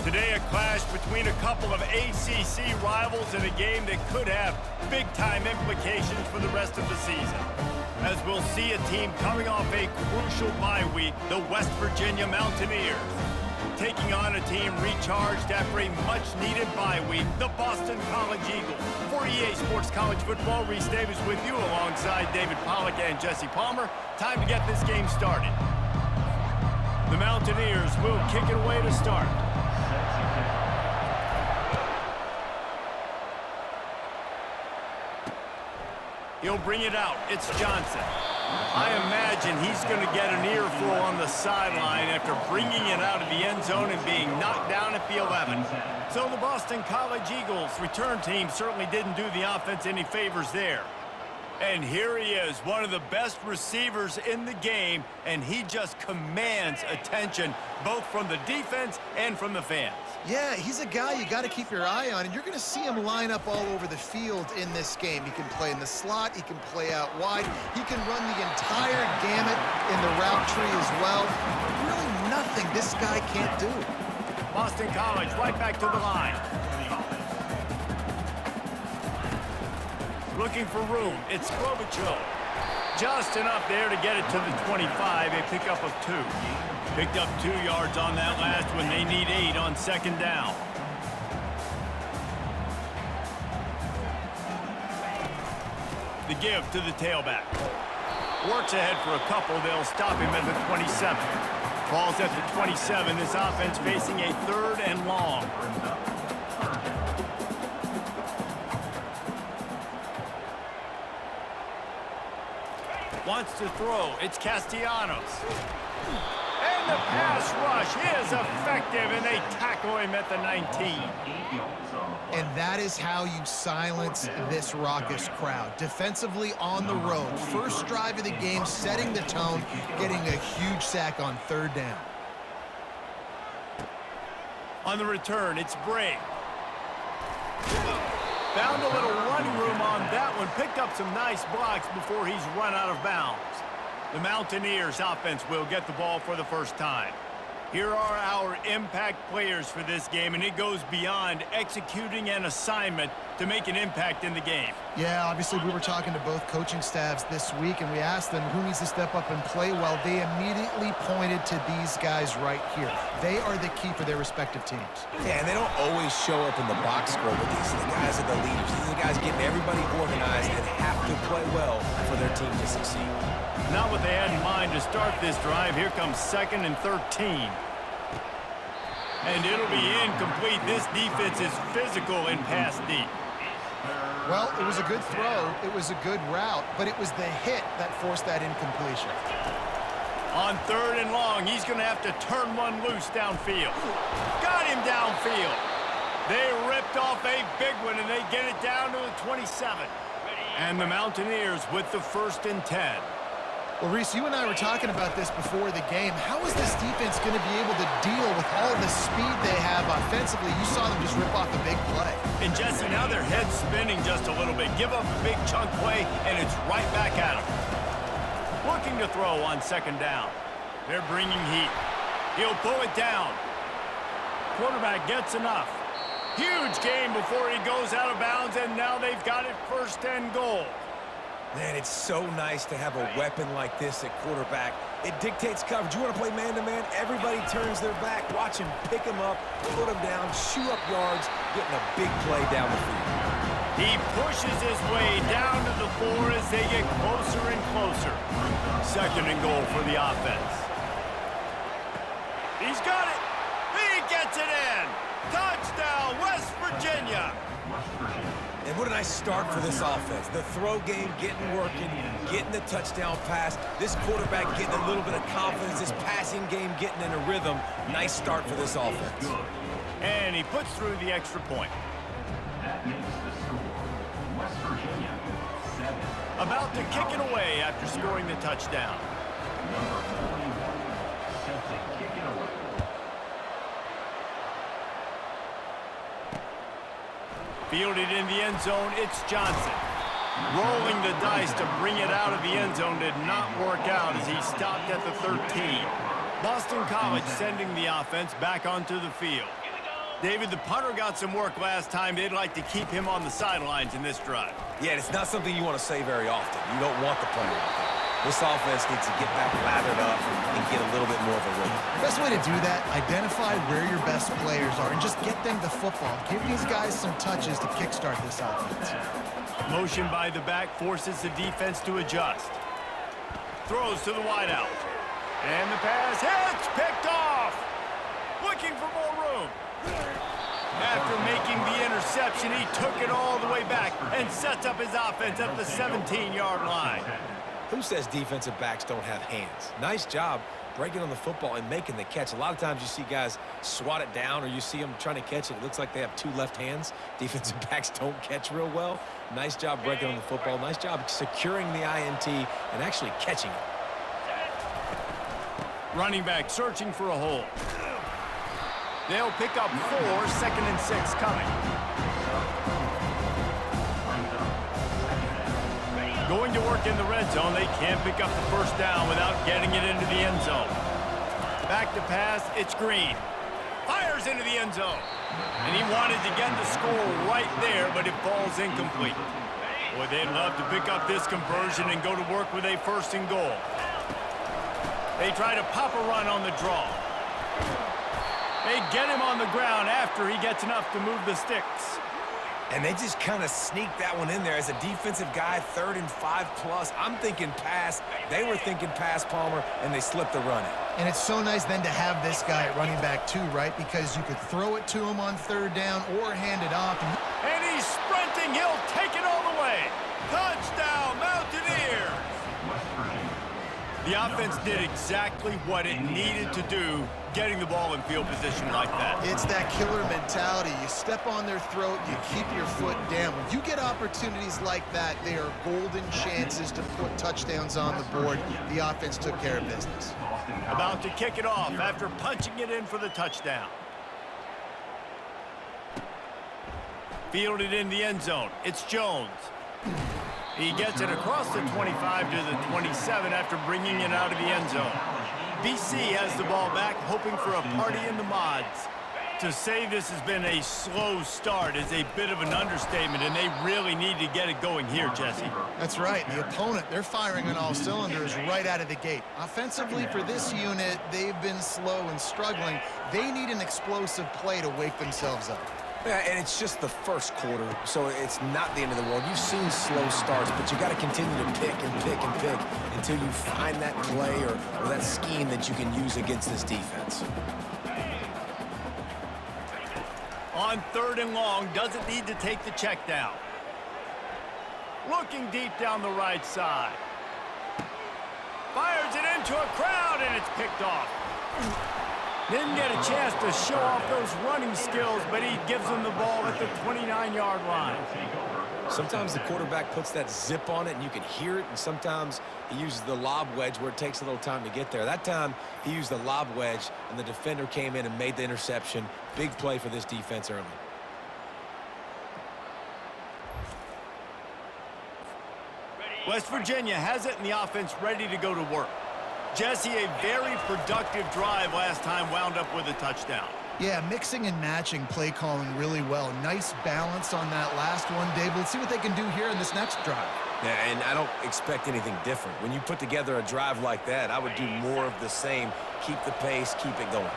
Today, a clash between a couple of ACC rivals in a game that could have big-time implications for the rest of the season. As we'll see a team coming off a crucial bye week, the West Virginia Mountaineers, taking on a team recharged after a much-needed bye week, the Boston College Eagles. For EA Sports College Football, Reese Davis with you alongside David Pollack and Jesse Palmer. Time to get this game started. The Mountaineers will kick it away to start. He'll bring it out. It's Johnson. I imagine he's going to get an earful on the sideline after bringing it out of the end zone and being knocked down at the 11. So the Boston College Eagles return team certainly didn't do the offense any favors there. And here he is, one of the best receivers in the game, and he just commands attention both from the defense and from the fans. Yeah, he's a guy you got to keep your eye on, and you're going to see him line up all over the field in this game. He can play in the slot, he can play out wide, he can run the entire gamut in the route tree as well. Really nothing this guy can't do. Boston College right back to the line. Looking for room. It's Klobuchar. Just enough there to get it to the 25. A pickup of 2. Picked up 2 yards on that last one. They need 8 on second down. The give to the tailback. Works ahead for a couple. They'll stop him at the 27. Ball's at the 27. This offense facing a 3rd and long. Wants to throw. It's Castellanos. And the pass rush is effective, and they tackle him at the 19. And that is how you silence this raucous crowd. Defensively on the road. First drive of the game, setting the tone, getting a huge sack on 3rd down. On the return, it's Bray. Found a little running room on that one. Picked up some nice blocks before he's run out of bounds. The Mountaineers offense will get the ball for the first time. Here are our impact players for this game, and it goes beyond executing an assignment to make an impact in the game. Yeah, obviously we were talking to both coaching staffs this week, and we asked them who needs to step up and play well. They immediately pointed to these guys right here. They are the key for their respective teams. Yeah, and they don't always show up in the box score, but these are the guys that are the leaders. These are the guys getting everybody organized and have to play well for their team to succeed. Not what they had in mind to start this drive. Here comes 2nd and 13. And it'll be incomplete. This defense is physical and pass deep. Well, it was a good throw. It was a good route, but it was the hit that forced that incompletion. On 3rd and long, he's going to have to turn one loose downfield. Got him downfield. They ripped off a big one, and they get it down to the 27. And the Mountaineers with the 1st and 10. Well, Reese, you and I were talking about this before the game. How is this defense going to be able to deal with all the speed they have offensively? You saw them just rip off a big play. And, Jesse, now their head's spinning just a little bit. Give up a big chunk play, and it's right back at them. Looking to throw on 2nd down. They're bringing heat. He'll pull it down. Quarterback gets enough. Huge gain before he goes out of bounds, and now they've got it 1st and goal. Man, it's so nice to have a weapon like this at quarterback. It dictates coverage. You want to play man-to-man? Everybody turns their back. Watch him pick him up, put him down, shoot up yards, getting a big play down the field. He pushes his way down to the 4 as they get closer and closer. 2nd and goal for the offense. He's got it. He gets it in. Touchdown, West Virginia. And what a nice start for this offense. The throw game getting working, getting the touchdown pass. This quarterback getting a little bit of confidence. This passing game getting in a rhythm. Nice start for this offense. And he puts through the extra point. That makes the score West Virginia 7. About to kick it away after scoring the touchdown. Number 41 set to kick it away. Fielded in the end zone, it's Johnson. Rolling the dice to bring it out of the end zone did not work out as he stopped at the 13. Boston College sending the offense back onto the field. David, the punter got some work last time. They'd like to keep him on the sidelines in this drive. Yeah, it's not something you want to say very often. You don't want the punter out there. This offense needs to get back lathered up and get a little bit more of a rhythm. Best way to do that, identify where your best players are and just get them the football. Give these guys some touches to kickstart this offense. Motion by the back forces the defense to adjust. Throws to the wideout. And the pass hits, picked off. Looking for more room. After making the interception, he took it all the way back and sets up his offense at the 17-yard line. Who says defensive backs don't have hands? Nice job breaking on the football and making the catch. A lot of times you see guys swat it down or you see them trying to catch it. It looks like they have two left hands. Defensive backs don't catch real well. Nice job breaking on the football. Nice job securing the INT and actually catching it. Running back searching for a hole. They'll pick up 4, 2nd and 6 coming. Going to work in the red zone. They can't pick up the first down without getting it into the end zone. Back to pass, it's Green. Fires into the end zone. And he wanted to get the score right there, but it falls incomplete. Boy, they'd love to pick up this conversion and go to work with a 1st and goal. They try to pop a run on the draw. They get him on the ground after he gets enough to move the sticks. And they just kind of sneaked that one in there. As a defensive guy, 3rd and 5+. I'm thinking pass. They were thinking pass, Palmer, and they slipped the run in. And it's so nice then to have this guy at running back too, right? Because you could throw it to him on 3rd down or hand it off. And he's sprinting. He'll take it all the way. Touchdown, Mountaineers! The offense did exactly what it needed to do, getting the ball in field position like that. It's that killer mentality. You step on their throat, you keep your foot down. When you get opportunities like that, they are golden chances to put touchdowns on the board. The offense took care of business. About to kick it off after punching it in for the touchdown. Fielded in the end zone. It's Jones. He gets it across the 25 to the 27 after bringing it out of the end zone. BC has the ball back, hoping for a party in the mods. To say this has been a slow start is a bit of an understatement, and they really need to get it going here, Jesse. That's right. The opponent, they're firing on all cylinders right out of the gate. Offensively, for this unit, they've been slow and struggling. They need an explosive play to wake themselves up. Yeah, and it's just the first quarter, so it's not the end of the world. You've seen slow starts, but you got to continue to pick and pick and pick until you find that play or that scheme that you can use against this defense. On 3rd and long, doesn't need to take the check down. Looking deep down the right side. Fires it into a crowd, and it's picked off. Didn't get a chance to show off those running skills, but he gives them the ball at the 29-yard line. Sometimes the quarterback puts that zip on it, and you can hear it, and sometimes he uses the lob wedge where it takes a little time to get there. That time, he used the lob wedge, and the defender came in and made the interception. Big play for this defense early. West Virginia has it, and the offense ready to go to work. Jesse, a very productive drive last time, wound up with a touchdown. Yeah, mixing and matching play calling really well. Nice balance on that last one, Dave. Let's see what they can do here in this next drive. Yeah, and I don't expect anything different. When you put together a drive like that, I would do more of the same. Keep the pace, keep it going.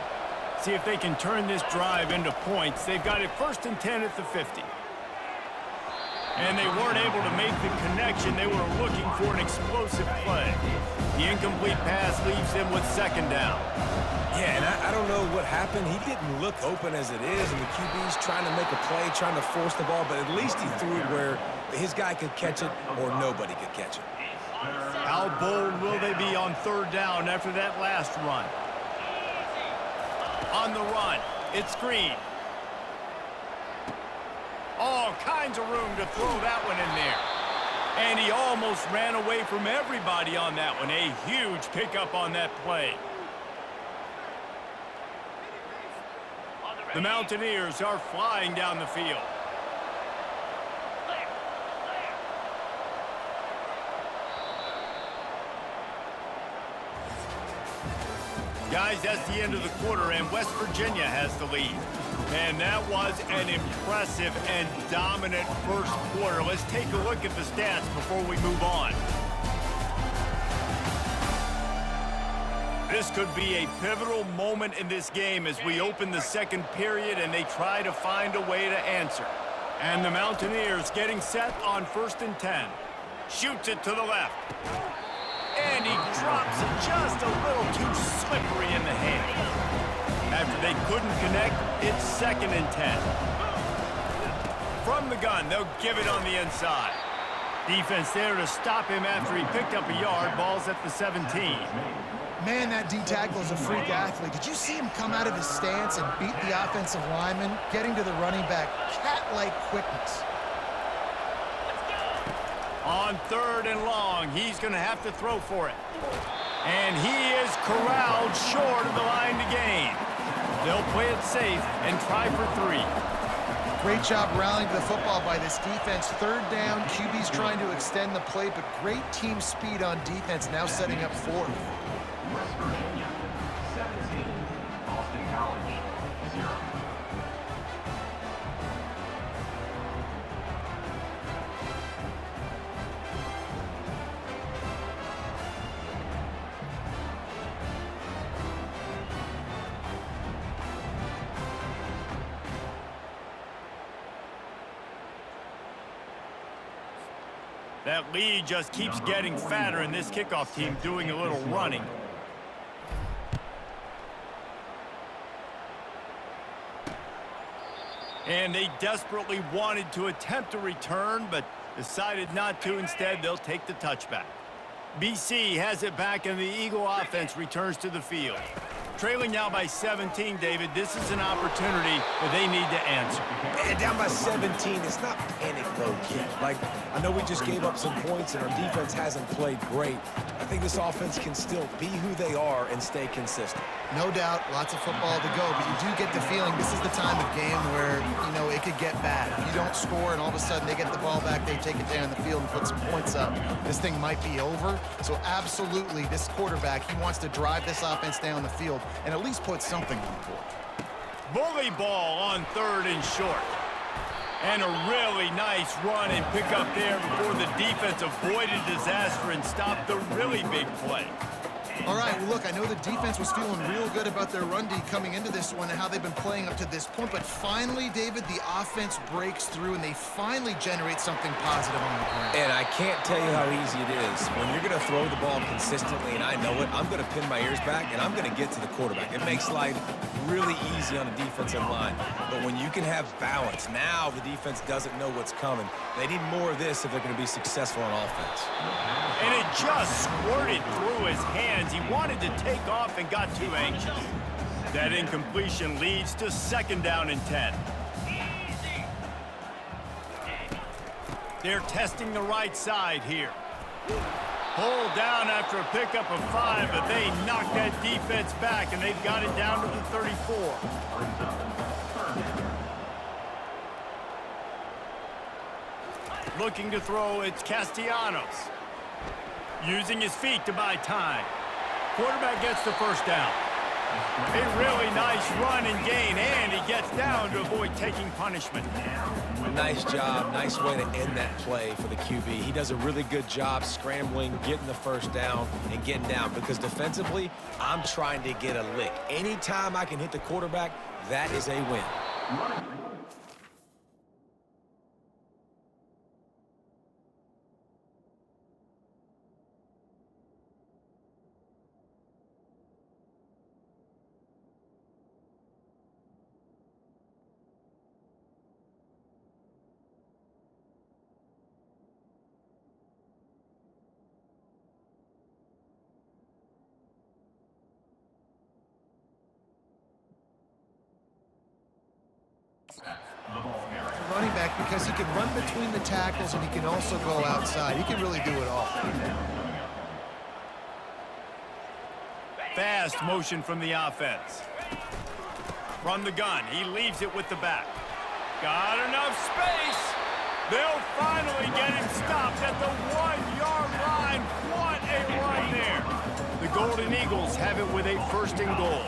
See if they can turn this drive into points. They've got it 1st and 10 at the 50. And they weren't able to make the connection. They were looking for an explosive play. The incomplete pass leaves them with 2nd down. Yeah, and I don't know what happened. He didn't look open as it is, and the QB's trying to make a play, trying to force the ball, but at least he threw it where his guy could catch it or nobody could catch it. How bold will they be on 3rd down after that last run? On the run, it's Green. All kinds of room to throw that one in there. And he almost ran away from everybody on that one. A huge pickup on that play. The Mountaineers are flying down the field. Guys, that's the end of the quarter, and West Virginia has the lead. And that was an impressive and dominant first quarter. Let's take a look at the stats before we move on. This could be a pivotal moment in this game as we open the second period and they try to find a way to answer. And the Mountaineers getting set on 1st and 10. Shoots it to the left. And he drops it just a little too slippery in the hand. After they couldn't connect, it's 2nd and 10. From the gun, they'll give it on the inside. Defense there to stop him after he picked up a yard. Ball's at the 17. Man, that D-tackle is a freak athlete. Did you see him come out of his stance and beat the offensive lineman, getting to the running back? Cat-like quickness. On 3rd and long, he's going to have to throw for it. And he is corralled short of the line to gain. They'll play it safe and try for 3. Great job rallying to the football by this defense. 3rd down, QB's trying to extend the play, but great team speed on defense, now setting up 4th. West Virginia, 17. Boston College, 0. That lead just keeps getting fatter, and this kickoff team doing a little running. And they desperately wanted to attempt a return, but decided not to. Instead, they'll take the touchback. BC has it back, and the Eagle offense returns to the field. Trailing now by 17, David. This is an opportunity that they need to answer. And down by 17, it's not panic though, kid. Like, I know we just gave up some points and our defense hasn't played great. I think this offense can still be who they are and stay consistent. No doubt, lots of football to go, but you do get the feeling this is the time of game where, you know, it could get bad. If you don't score and all of a sudden they get the ball back, they take it down the field and put some points up, this thing might be over. So absolutely, this quarterback, he wants to drive this offense down the field and at least put something on the board. Bully ball on 3rd and short. And a really nice run and pick up there before the defense avoided disaster and stopped the really big play. All right, well, look, I know the defense was feeling real good about their run D coming into this one and how they've been playing up to this point, but finally, David, the offense breaks through and they finally generate something positive on the ground. And I can't tell you how easy it is. When you're going to throw the ball consistently, and I know it, I'm going to pin my ears back, and I'm going to get to the quarterback. It makes life really easy on the defensive line. But when you can have balance, now the defense doesn't know what's coming. They need more of this if they're going to be successful on offense. And it just squirted through his hands. He wanted to take off and got too anxious. That incompletion leads to 2nd down and 10. They're testing the right side here. Pulled down after a pickup of 5, but they knocked that defense back, and they've got it down to the 34. Looking to throw, it's Castellanos. Using his feet to buy time. Quarterback gets the 1st down. A really nice run and gain, and he gets down to avoid taking punishment. Nice job. Nice way to end that play for the QB. He does a really good job scrambling, getting the 1st down, and getting down. Because defensively, I'm trying to get a lick. Anytime I can hit the quarterback, that is a win. Running back because he can run between the tackles and he can also go outside. He can really do it all. Fast motion from the offense. From the gun, he leaves it with the back. Got enough space. They'll finally get him stopped at the 1-yard line. What a run there. The Golden Eagles have it with a 1st and goal.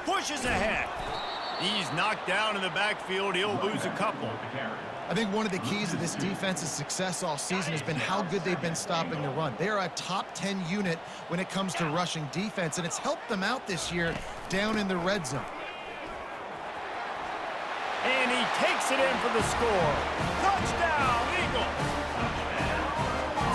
Pushes ahead. He's knocked down in the backfield. He'll lose a couple. I think one of the keys to this defense's success all season has been how good they've been stopping the run. They are a top 10 unit when it comes to rushing defense, and it's helped them out this year down in the red zone. And he takes it in for the score. Touchdown, Eagles!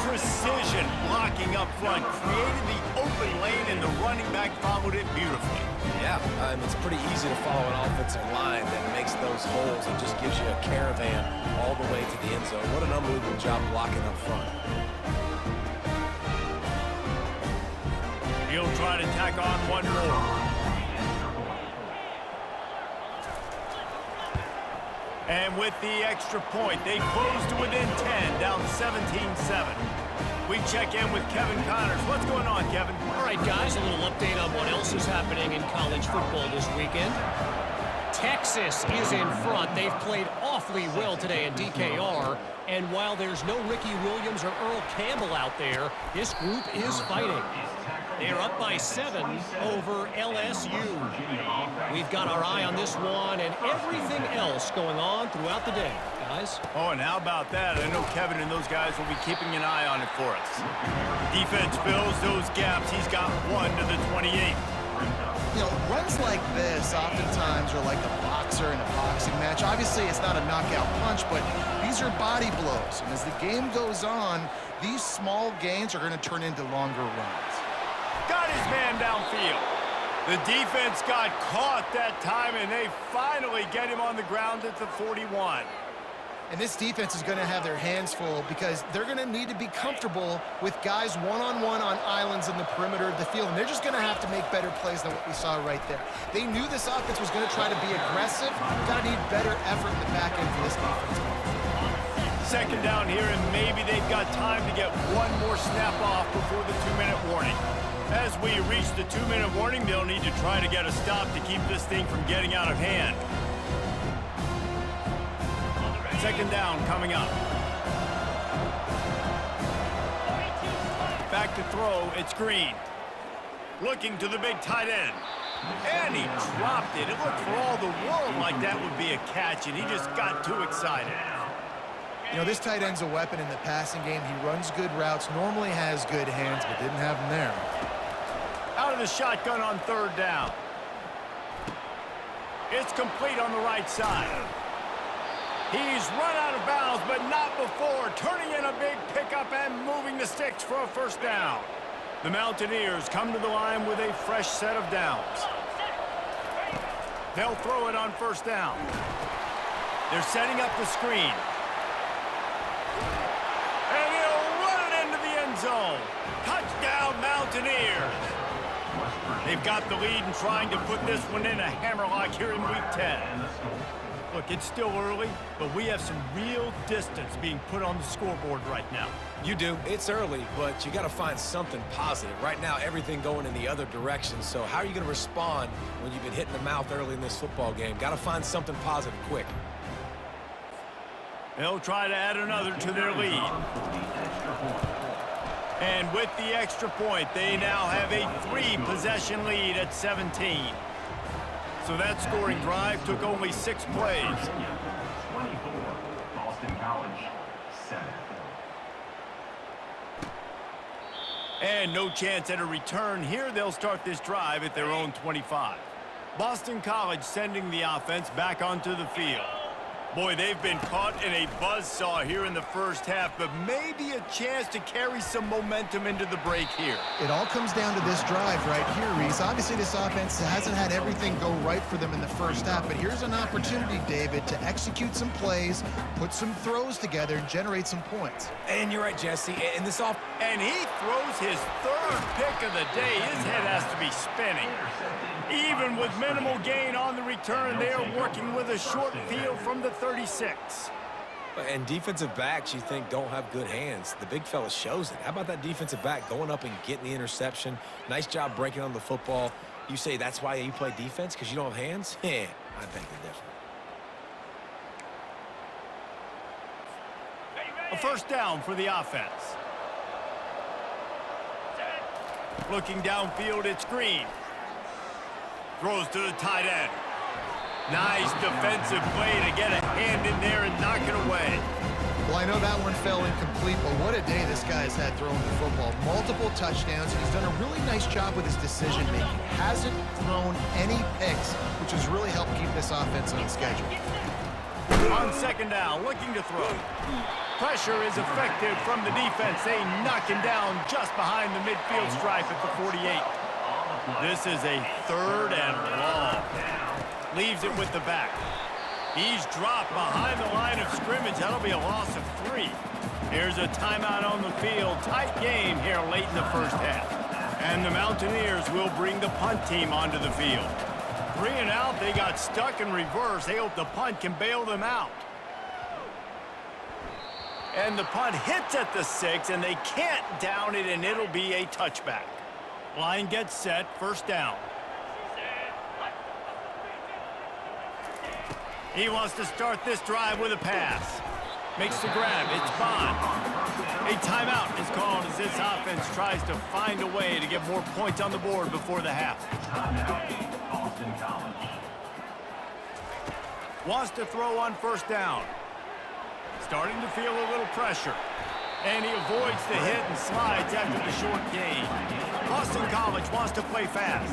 Precision blocking up front created the open lane, and the running back followed it beautifully. Yeah, it's pretty easy to follow an offensive line that makes those holes and just gives you a caravan all the way to the end zone. What an unbelievable job blocking up front. He'll try to tack on one more. And with the extra point, they close to within 10, down 17-7. We check in with Kevin Connors. What's going on, Kevin? All right, guys, a little update on what else is happening in college football this weekend. Texas is in front. They've played awfully well today in DKR. And while there's no Ricky Williams or Earl Campbell out there, this group is fighting. They're up by 7 over LSU. We've got our eye on this one and everything else going on throughout the day, guys. Oh, and how about that? I know Kevin and those guys will be keeping an eye on it for us. Defense fills those gaps. He's got 1 to the 28. You know, runs like this oftentimes are like a boxer in a boxing match. Obviously, it's not a knockout punch, but these are body blows. And as the game goes on, these small gains are going to turn into longer runs. Got his man downfield. The defense got caught that time, and they finally get him on the ground at the 41. And this defense is going to have their hands full because they're going to need to be comfortable with guys one-on-one on islands in the perimeter of the field. And they're just going to have to make better plays than what we saw right there. They knew this offense was going to try to be aggressive. Got to need better effort in the back end for this defense. 2nd down here, and maybe they've got time to get one more snap off before the 2-minute warning. As we reach the 2-minute warning, they'll need to try to get a stop to keep this thing from getting out of hand. 2nd down coming up. Back to throw, it's Green. Looking to the big tight end. And he dropped it. It looked for all the world like that would be a catch, and he just got too excited. You know, this tight end's a weapon in the passing game. He runs good routes, normally has good hands, but didn't have them there. Out of the shotgun on 3rd down. It's complete on the right side. He's run out of bounds, but not before. Turning in a big pickup and moving the sticks for a 1st down. The Mountaineers come to the line with a fresh set of downs. They'll throw it on 1st down. They're setting up the screen. And he'll run it into the end zone. Touchdown, Mountaineers. They've got the lead and trying to put this one in a hammerlock here in Week 10. Look, it's still early, but we have some real distance being put on the scoreboard right now. You do. It's early, but you got to find something positive. Right now, everything going in the other direction. So how are you going to respond when you've been hit in the mouth early in this football game? Got to find something positive quick. They'll try to add another to their lead. And with the extra point, they now have a 3-possession lead at 17. So that scoring drive took only 6 plays. 24, Boston College, 7. And no chance at a return here. They'll start this drive at their own 25. Boston College sending the offense back onto the field. Boy, they've been caught in a buzzsaw here in the 1st half, but maybe a chance to carry some momentum into the break here. It all comes down to this drive right here, Reese. Obviously, this offense hasn't had everything go right for them in the 1st half, but here's an opportunity, David, to execute some plays, put some throws together, and generate some points. And you're right, Jesse. And this off. And he throws his 3rd pick of the day. His head has to be spinning. Even with minimal gain on the return, they are working with a short field from the 36. And defensive backs, you think, don't have good hands. The big fella shows it. How about that defensive back going up and getting the interception? Nice job breaking on the football. You say that's why you play defense, because you don't have hands? Yeah, I beg the difference. A first down for the offense. Looking downfield, it's Green. Throws to the tight end. Nice defensive play to get a hand in there and knock it away. Well, I know that one fell incomplete, but what a day this guy's had throwing the football. Multiple touchdowns, and he's done a really nice job with his decision-making. Hasn't thrown any picks, which has really helped keep this offense on schedule. On second down, looking to throw. Pressure is effective from the defense. They knock him down just behind the midfield stripe at the 48. This is a third and long. Leaves it with the back. He's dropped behind the line of scrimmage. That'll be a loss of 3. Here's a timeout on the field. Tight game here late in the first half. And the Mountaineers will bring the punt team onto the field. 3 and out. They got stuck in reverse. They hope the punt can bail them out. And the punt hits at the 6, and they can't down it, and it'll be a touchback. Line gets set. First down. He wants to start this drive with a pass. Makes the grab. It's Bond. A timeout is called as this offense tries to find a way to get more points on the board before the half. Boston College. Wants to throw on first down. Starting to feel a little pressure. And he avoids the hit and slides after the short gain. Boston College wants to play fast.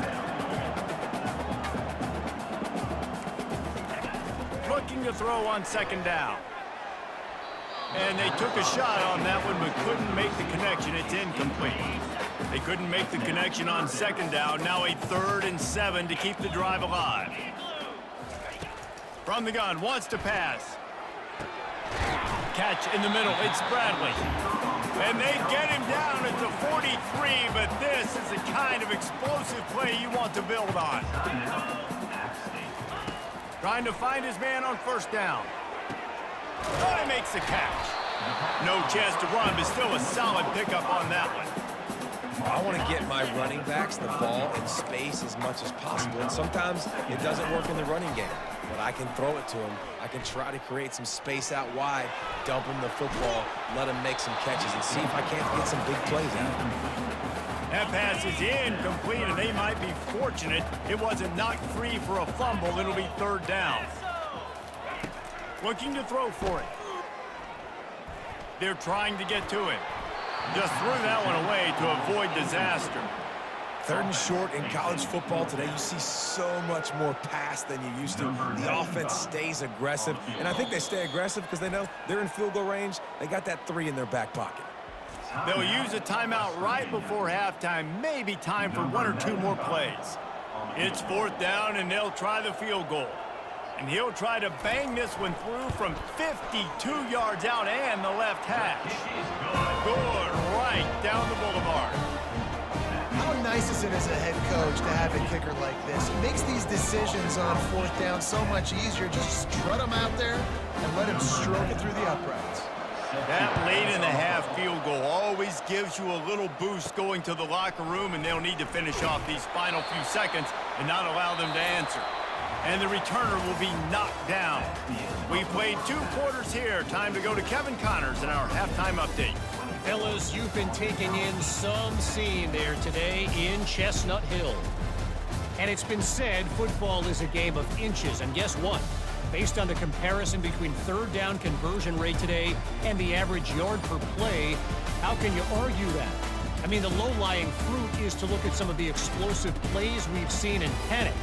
Looking to throw on second down. And they took a shot on that one but couldn't make the connection. It's incomplete. They couldn't make the connection on second down. Now a 3rd and 7 to keep the drive alive. From the gun, wants to pass. Catch in the middle, it's Bradley. And they get him down at the 43, but this is the kind of explosive play you want to build on. Trying to find his man on first down. Oh, he makes the catch. No chance to run, but still a solid pickup on that one. I want to get my running backs the ball in space as much as possible, and sometimes it doesn't work in the running game. But I can throw it to him. I can try to create some space out wide, dump him the football, let him make some catches, and see if I can't get some big plays out of him. That pass is incomplete, and they might be fortunate it wasn't knocked free for a fumble. It'll be 3rd down. Looking to throw for it. They're trying to get to it. Just threw that one away to avoid disaster. 3rd and short in college football today, you see so much more pass than you used to. The offense stays aggressive, and I think they stay aggressive because they know they're in field goal range. They got that 3 in their back pocket. They'll use a timeout right before halftime, maybe time for 1 or 2 more plays. It's 4th down, and they'll try the field goal. And he'll try to bang this one through from 52 yards out and the left hash. Good, right down the boulevard. How nice is it as a head coach to have a kicker like this? It makes these decisions on 4th down so much easier. Just strut him out there and let him stroke it through the uprights. That late in the half field goal always gives you a little boost going to the locker room, and they'll need to finish off these final few seconds and not allow them to answer. And the returner will be knocked down. We played 2 quarters here. Time to go to Kevin Connors in our halftime update. Fellas, you've been taking in some scene there today in Chestnut Hill. And it's been said football is a game of inches. And guess what? Based on the comparison between 3rd down conversion rate today and the average yard per play, how can you argue that? I mean, the low-lying fruit is to look at some of the explosive plays we've seen and panic.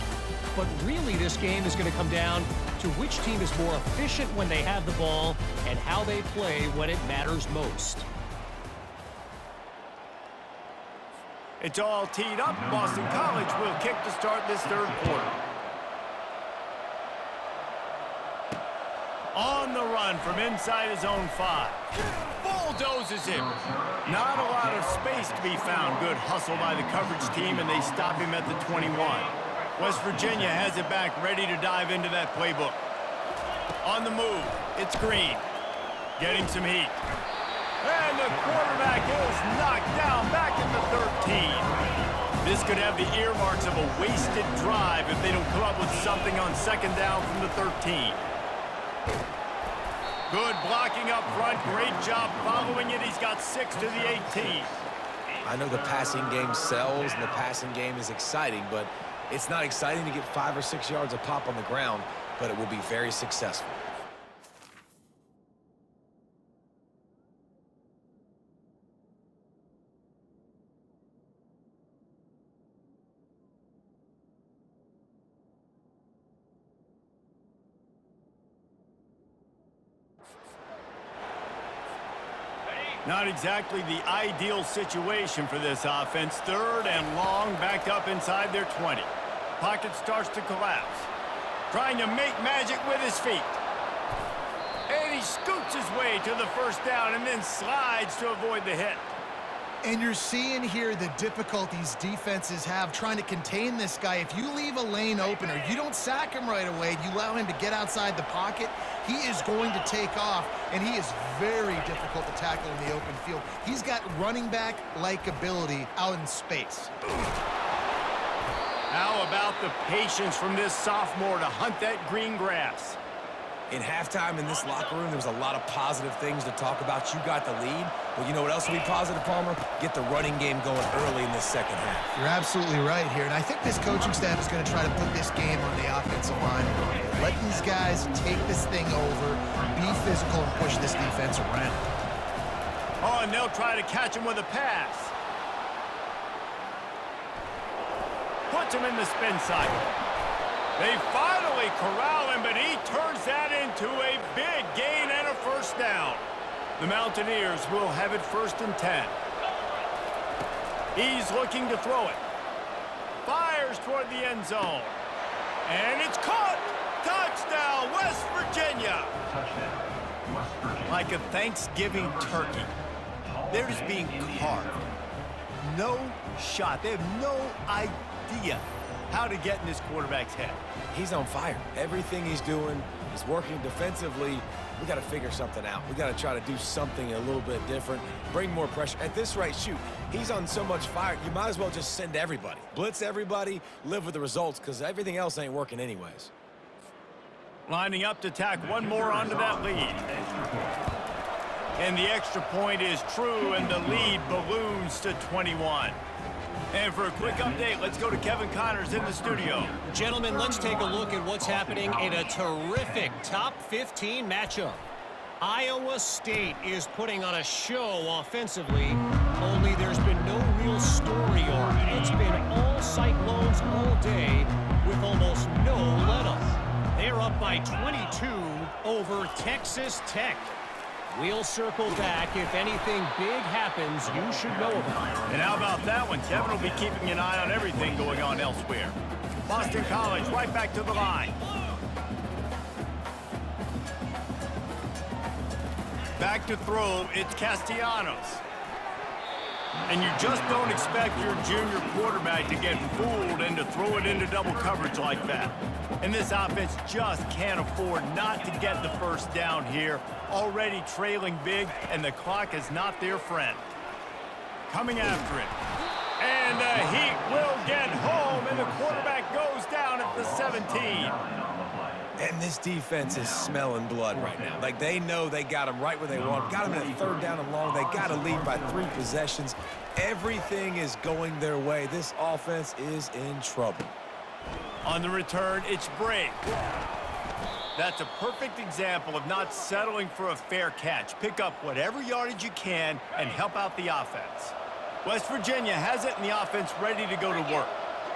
But really, this game is going to come down to which team is more efficient when they have the ball and how they play when it matters most. It's all teed up. Boston College will kick to start this 3rd quarter. On the run from inside his own 5. Bulldozes him. Not a lot of space to be found. Good hustle by the coverage team, and they stop him at the 21. West Virginia has it back, ready to dive into that playbook. On the move, it's Green. Getting some heat. And the quarterback is knocked down back at the 13. This could have the earmarks of a wasted drive if they don't come up with something on second down from the 13. Good blocking up front. Great job following it. He's got 6 to the 18. I know the passing game sells and the passing game is exciting, but it's not exciting to get 5 or 6 yards a pop on the ground, but it will be very successful. Not exactly the ideal situation for this offense. 3rd and long, backed up inside their 20. Pocket starts to collapse. Trying to make magic with his feet. And he scoots his way to the first down and then slides to avoid the hit. And you're seeing here the difficulties defenses have trying to contain this guy. If you leave a lane open or you don't sack him right away, you allow him to get outside the pocket, he is going to take off, and he is very difficult to tackle in the open field. He's got running back-like ability out in space. How about the patience from this sophomore to hunt that green grass? In halftime in this locker room, there was a lot of positive things to talk about. You got the lead. Well, you know what else will be positive, Palmer? Get the running game going early in this second half. You're absolutely right here, and I think this coaching staff is going to try to put this game on the offensive line. Let these guys take this thing over, be physical, and push this defense around. Oh, and they'll try to catch him with a pass. Puts him in the spin cycle. They finally corral him, but he turns that into a big gain and a first down. The Mountaineers will have it 1st and 10. He's looking to throw it. Fires toward the end zone. And it's caught! Touchdown, West Virginia! Touchdown, West Virginia. Like a Thanksgiving turkey. They're just being carved. No shot. They have no idea how to get in this quarterback's head. He's on fire. Everything he's doing is working defensively. We got to figure something out. We got to try to do something a little bit different, bring more pressure. At this rate, shoot, he's on so much fire, you might as well just send everybody. Blitz everybody, live with the results, because everything else ain't working anyways. Lining up to tack one more onto that lead. And the extra point is true, and the lead balloons to 21. And for a quick update, let's go to Kevin Connors in the studio. Gentlemen, let's take a look at what's happening in a terrific top 15 matchup. Iowa State is putting on a show offensively, only there's been no real story arc. It's been all Cyclones all day with almost no let-up. They're up by 22 over Texas Tech. We'll circle back. If anything big happens, you should know about it. And how about that one? Kevin will be keeping an eye on everything going on elsewhere. Boston College right back to the line. Back to throw, it's Castellanos. And you just don't expect your junior quarterback to get fooled and to throw it into double coverage like that. And this offense just can't afford not to get the first down here. Already trailing big, and the clock is not their friend. Coming after it. And the Heat will get home, and the quarterback goes down at the 17. And this defense is smelling blood right now. Like, they know they got him right where they want. Got him in a 3rd down and long. They got to lead by 3 possessions. Everything is going their way. This offense is in trouble. On the return, it's Brake. That's a perfect example of not settling for a fair catch. Pick up whatever yardage you can and help out the offense. West Virginia has it, and the offense ready to go to work.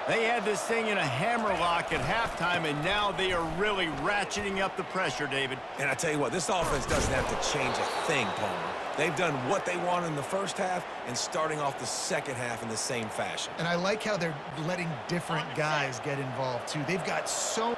They had this thing in a hammerlock at halftime, and now they are really ratcheting up the pressure, David. And I tell you what, this offense doesn't have to change a thing, Palmer. They've done what they wanted in the first half and starting off the second half in the same fashion. And I like how they're letting different guys get involved, too. They've got so...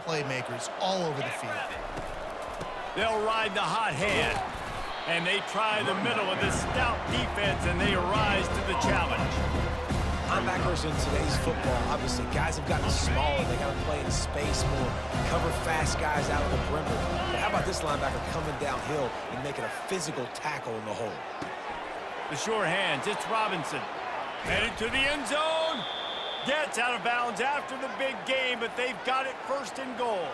playmakers all over the field. They'll ride the hot hand. And they try the middle of this stout defense, and they rise to the challenge. I'm linebackers in today's football, obviously, guys have gotten smaller. They got to play in space more, cover fast guys out of the perimeter. But how about this linebacker coming downhill and making a physical tackle in the hole? The sure hands, it's Robinson. Headed to the end zone. Gets out of bounds after the big game, but they've got it first and goal.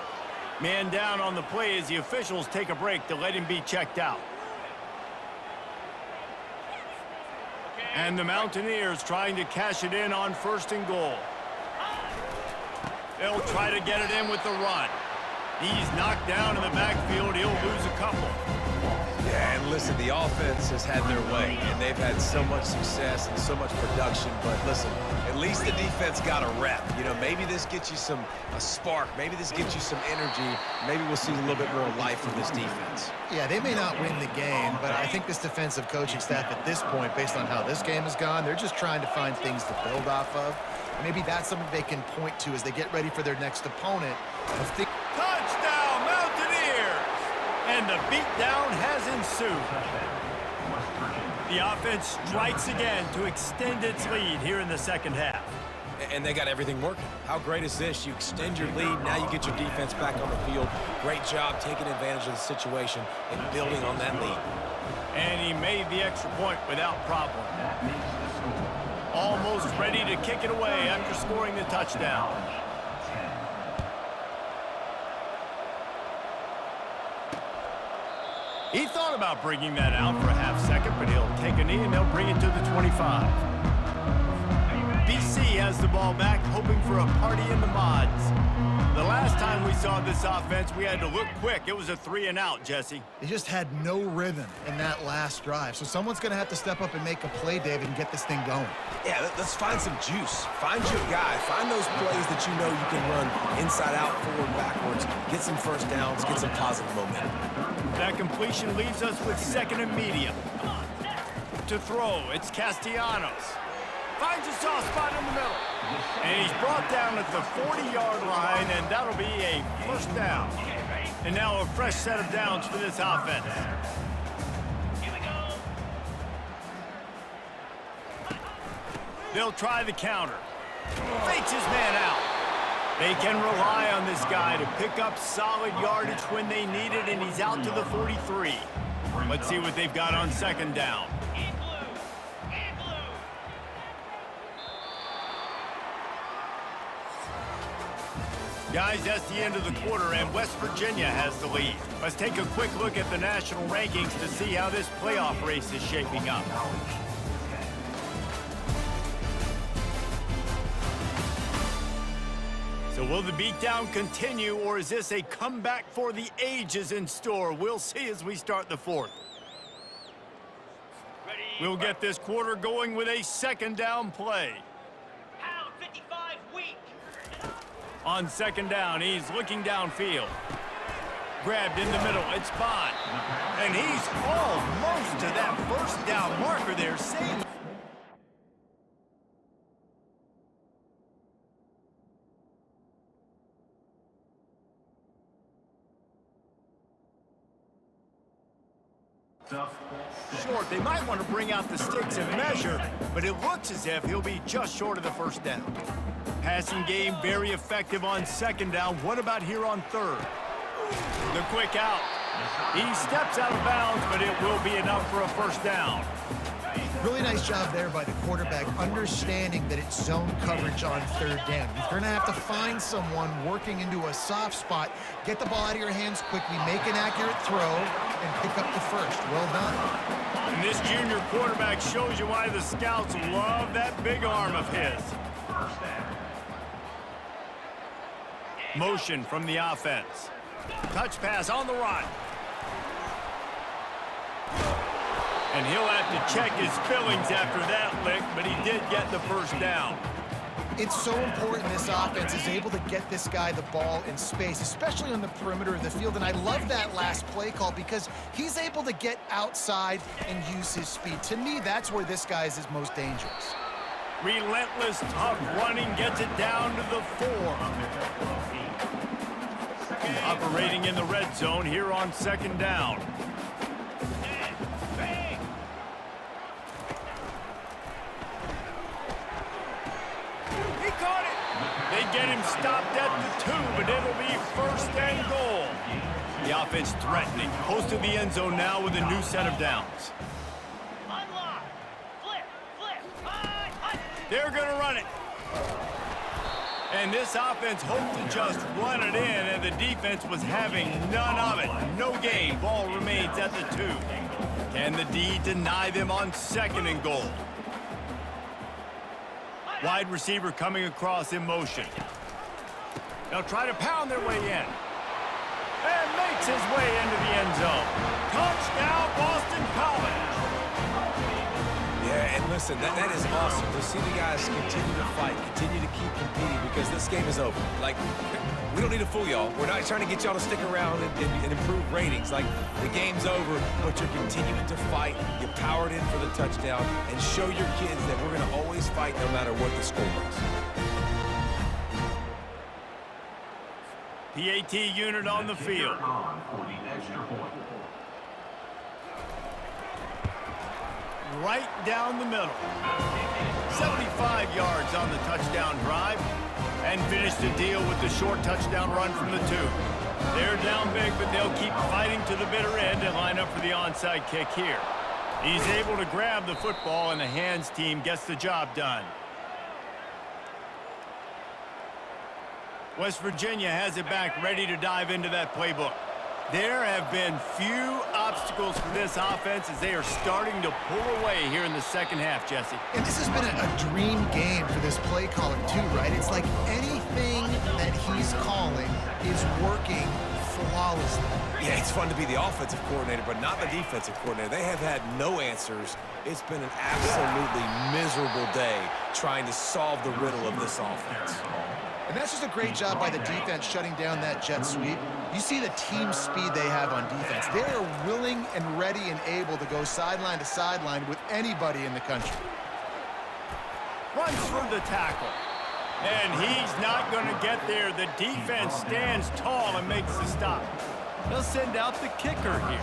Man down on the play as the officials take a break to let him be checked out. And the Mountaineers trying to cash it in on first and goal. They'll try to get it in with the run. He's knocked down in the backfield. He'll lose a couple. Yeah, and listen, the offense has had their way, and they've had so much success and so much production. But listen, at least the defense got a rep. You know, maybe this gets you a spark. Maybe this gets you some energy. Maybe we'll see a little bit more life from this defense. Yeah, they may not win the game, but I think this defensive coaching staff at this point, based on how this game has gone, they're just trying to find things to build off of. Maybe that's something they can point to as they get ready for their next opponent. Touchdown, Mountaineers! And the beatdown has ensued. The offense strikes again to extend its lead here in the second half. And they got everything working. How great is this? You extend your lead, now you get your defense back on the field. Great job taking advantage of the situation and building on that lead. And he made the extra point without problem. Almost ready to kick it away after scoring the touchdown. He thought about bringing that out for a half second, but he'll take a knee and they'll bring it to the 25. BC has the ball back, hoping for a party in the mods. The last time we saw this offense, we had to look quick. It was a 3-and-out, Jesse. They just had no rhythm in that last drive. So someone's going to have to step up and make a play, David, and get this thing going. Yeah, let's find some juice. Find your guy. Find those plays that you know you can run inside out, forward, backwards. Get some first downs. Get some positive momentum. That completion leaves us with second and medium. To throw, it's Castellanos. Finds a soft spot in the middle. And he's brought down at the 40-yard line, and that'll be a first down. And now a fresh set of downs for this offense. They'll try the counter. Fakes his man out. They can rely on this guy to pick up solid yardage when they need it, and he's out to the 43. Let's see what they've got on second down. Guys, that's the end of the quarter, and West Virginia has the lead. Let's take a quick look at the national rankings to see how this playoff race is shaping up. So will the beatdown continue, or is this a comeback for the ages in store? We'll see as we start the fourth. We'll get this quarter going with a second down play. Pound 55 weak. On second down, he's looking downfield. Grabbed in the middle, it's Bond. And he's almost to that first down marker there, saving. Short, they might want to bring out the sticks and measure, but it looks as if he'll be just short of the first down. Passing game very effective on second down. What about here on third? The quick out. He steps out of bounds, but it will be enough for a first down. Really nice job there by the quarterback, understanding that it's zone coverage on third down. You're going to have to find someone working into a soft spot, get the ball out of your hands quickly, make an accurate throw, and pick up the first. Well done. And this junior quarterback shows you why the scouts love that big arm of his. Motion from the offense. Touch pass on the run. And he'll have to check his fillings after that lick, but he did get the first down. It's so important this offense is able to get this guy the ball in space, especially on the perimeter of the field. And I love that last play call because he's able to get outside and use his speed. To me, that's where this guy is his most dangerous. Relentless, tough running gets it down to the 4. Operating in the red zone here on second down. They get him stopped at the 2, but it'll be first and goal. The offense threatening, close to the end zone now with a new set of downs. Unlock. Flip. They're going to run it. And this offense hoped to just run it in, and the defense was having none of it. No gain. Ball remains at the 2. Can the D deny them on second and goal? Wide receiver coming across in motion. They'll try to pound their way in. And makes his way into the end zone. Touchdown, Boston College. Yeah, and listen, that is awesome to see the guys continue to fight, continue to keep competing, because this game is over. Like, we don't need to fool y'all. We're not trying to get y'all to stick around and improve ratings. Like, the game's over, but you're continuing to fight. You powered in for the touchdown, and show your kids that we're going to always fight no matter what the score is. PAT unit on the field. Right down the middle. 75 yards on the touchdown drive. And finish the deal with the short touchdown run from the 2. They're down big, but they'll keep fighting to the bitter end and line up for the onside kick here. He's able to grab the football, and the hands team gets the job done. West Virginia has it back, ready to dive into that playbook. There have been few obstacles for this offense as they are starting to pull away here in the second half, Jesse. And this has been a dream game for this play caller too, right? It's like anything that he's calling is working flawlessly. Yeah, it's fun to be the offensive coordinator, but not the defensive coordinator. They have had no answers. It's been an absolutely miserable day trying to solve the riddle of this offense. And that's just a great job by the defense shutting down that jet sweep. You see the team speed they have on defense. They are willing and ready and able to go sideline to sideline with anybody in the country. Runs through the tackle. And he's not going to get there. The defense stands tall and makes the stop. They'll send out the kicker here.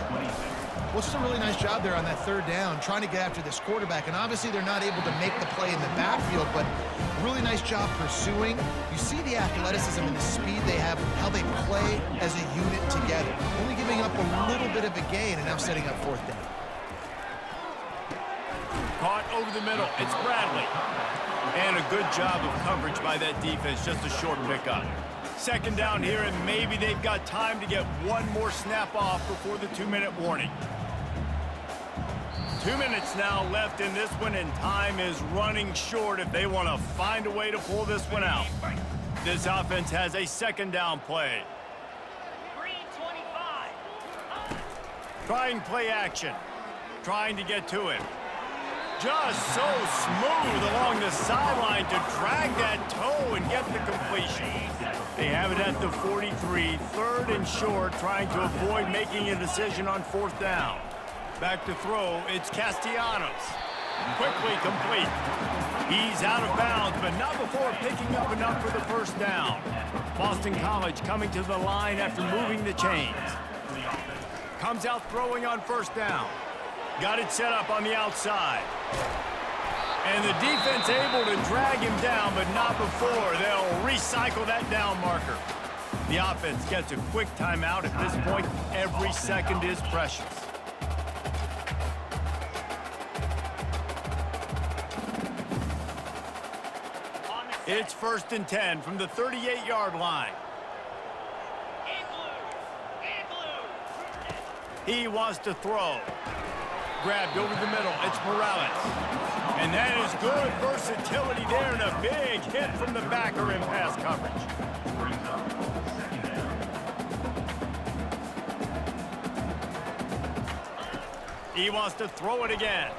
Well, it's just a really nice job there on that third down, trying to get after this quarterback. And obviously they're not able to make the play in the backfield, but really nice job pursuing. You see the athleticism and the speed they have, how they play as a unit together. Only giving up a little bit of a gain and now setting up fourth down. Caught over the middle. It's Bradley. And a good job of coverage by that defense. Just a short pickup. Second down here, and maybe they've got time to get one more snap off before the 2-minute warning. 2 minutes now left in this one, and time is running short if they want to find a way to pull this one out. This offense has a second down play. 3:25. Trying play action. Trying to get to it. Just so smooth along the sideline to drag that toe and get the completion. They have it at the 43, third and short, trying to avoid making a decision on fourth down. Back to throw, it's Castellanos. Quickly complete. He's out of bounds, but not before picking up enough for the first down. Boston College coming to the line after moving the chains. Comes out throwing on first down. Got it set up on the outside. And the defense able to drag him down, but not before. They'll recycle that down marker. The offense gets a quick timeout. At this point, every second is precious. It's 1st and 10 from the 38-yard line. He wants to throw. Grabbed over the middle. It's Morales. And that is good versatility there, and a big hit from the backer in pass coverage. He wants to throw it again.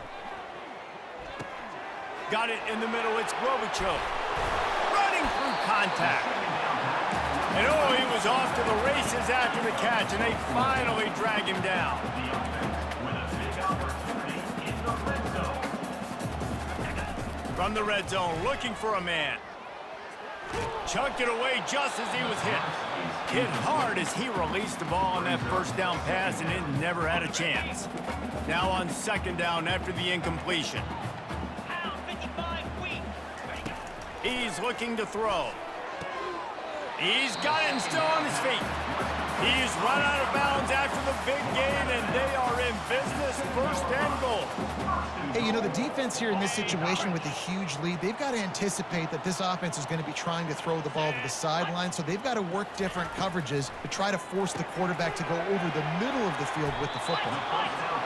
Got it in the middle. It's Grovichuk. Running through contact. And oh, he was off to the races after the catch, and they finally drag him down. From the red zone, looking for a man. Chucked it away just as he was hit. Hit hard as he released the ball on that first down pass, and it never had a chance. Now on second down after the incompletion. He's looking to throw. He's got it and still on his feet. He's run out of bounds after the big gain, and they are in business. First and goal. Hey, you know, the defense here in this situation with a huge lead, they've got to anticipate that this offense is going to be trying to throw the ball to the sideline, so they've got to work different coverages to try to force the quarterback to go over the middle of the field with the football.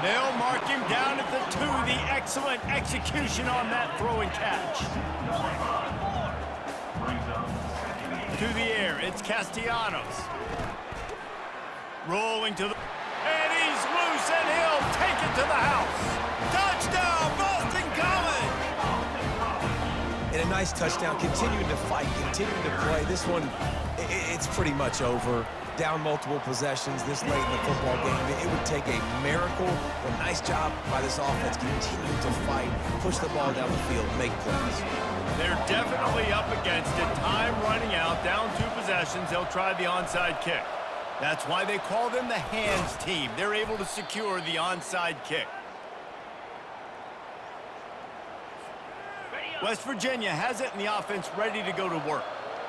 They'll mark him down at the 2. The excellent execution on that throw and catch. To the air, it's Castellanos. Rolling to the... And he's loose, and he'll take it to the house. Touchdown, Boston College! And a nice touchdown, continuing to fight, continuing to play. This one, it's pretty much over. Down multiple possessions this late in the football game. It would take a miracle. A nice job by this offense, continuing to fight, push the ball down the field, make plays. They're definitely up against it. Time running out, down 2 possessions. They'll try the onside kick. That's why they call them the hands team. They're able to secure the onside kick. West Virginia has it, and the offense ready to go to work.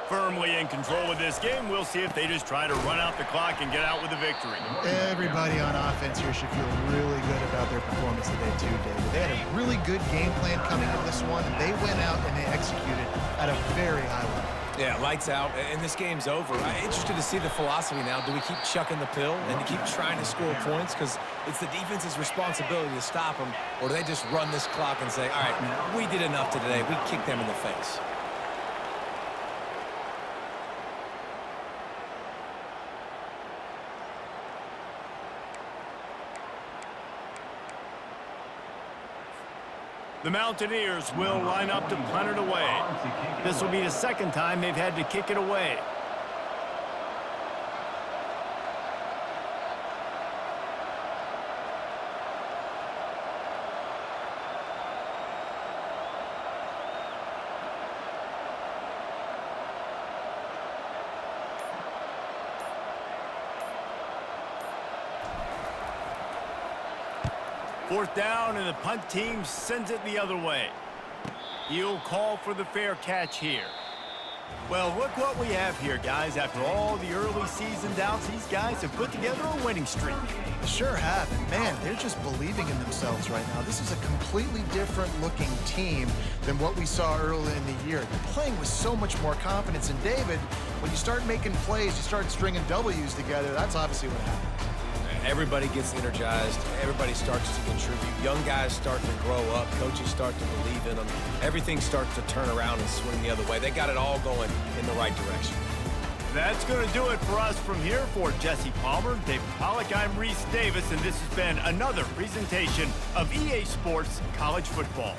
Firmly in control of this game. We'll see if they just try to run out the clock and get out with a victory. Everybody on offense here should feel really good about their performance today, too, David. They had a really good game plan coming into this one, and they went out and they executed at a very high level. Yeah, lights out, and this game's over. I'm interested to see the philosophy now. Do we keep chucking the pill and to keep trying to score points? Because it's the defense's responsibility to stop them, or do they just run this clock and say, all right, we did enough today. We kicked them in the face. The Mountaineers will line up to punt it away. This will be the second time they've had to kick it away. Fourth down, and the punt team sends it the other way. He'll call for the fair catch here. Well, look what we have here, guys. After all the early season doubts, these guys have put together a winning streak. Sure have, and man, they're just believing in themselves right now. This is a completely different looking team than what we saw early in the year. They're playing with so much more confidence, and David, when you start making plays, you start stringing W's together, that's obviously what happens. Everybody gets energized. Everybody starts to contribute. Young guys start to grow up. Coaches start to believe in them. Everything starts to turn around and swing the other way. They got it all going in the right direction. That's going to do it for us from here. For Jesse Palmer, David Pollack, I'm Reese Davis, and this has been another presentation of EA Sports College Football.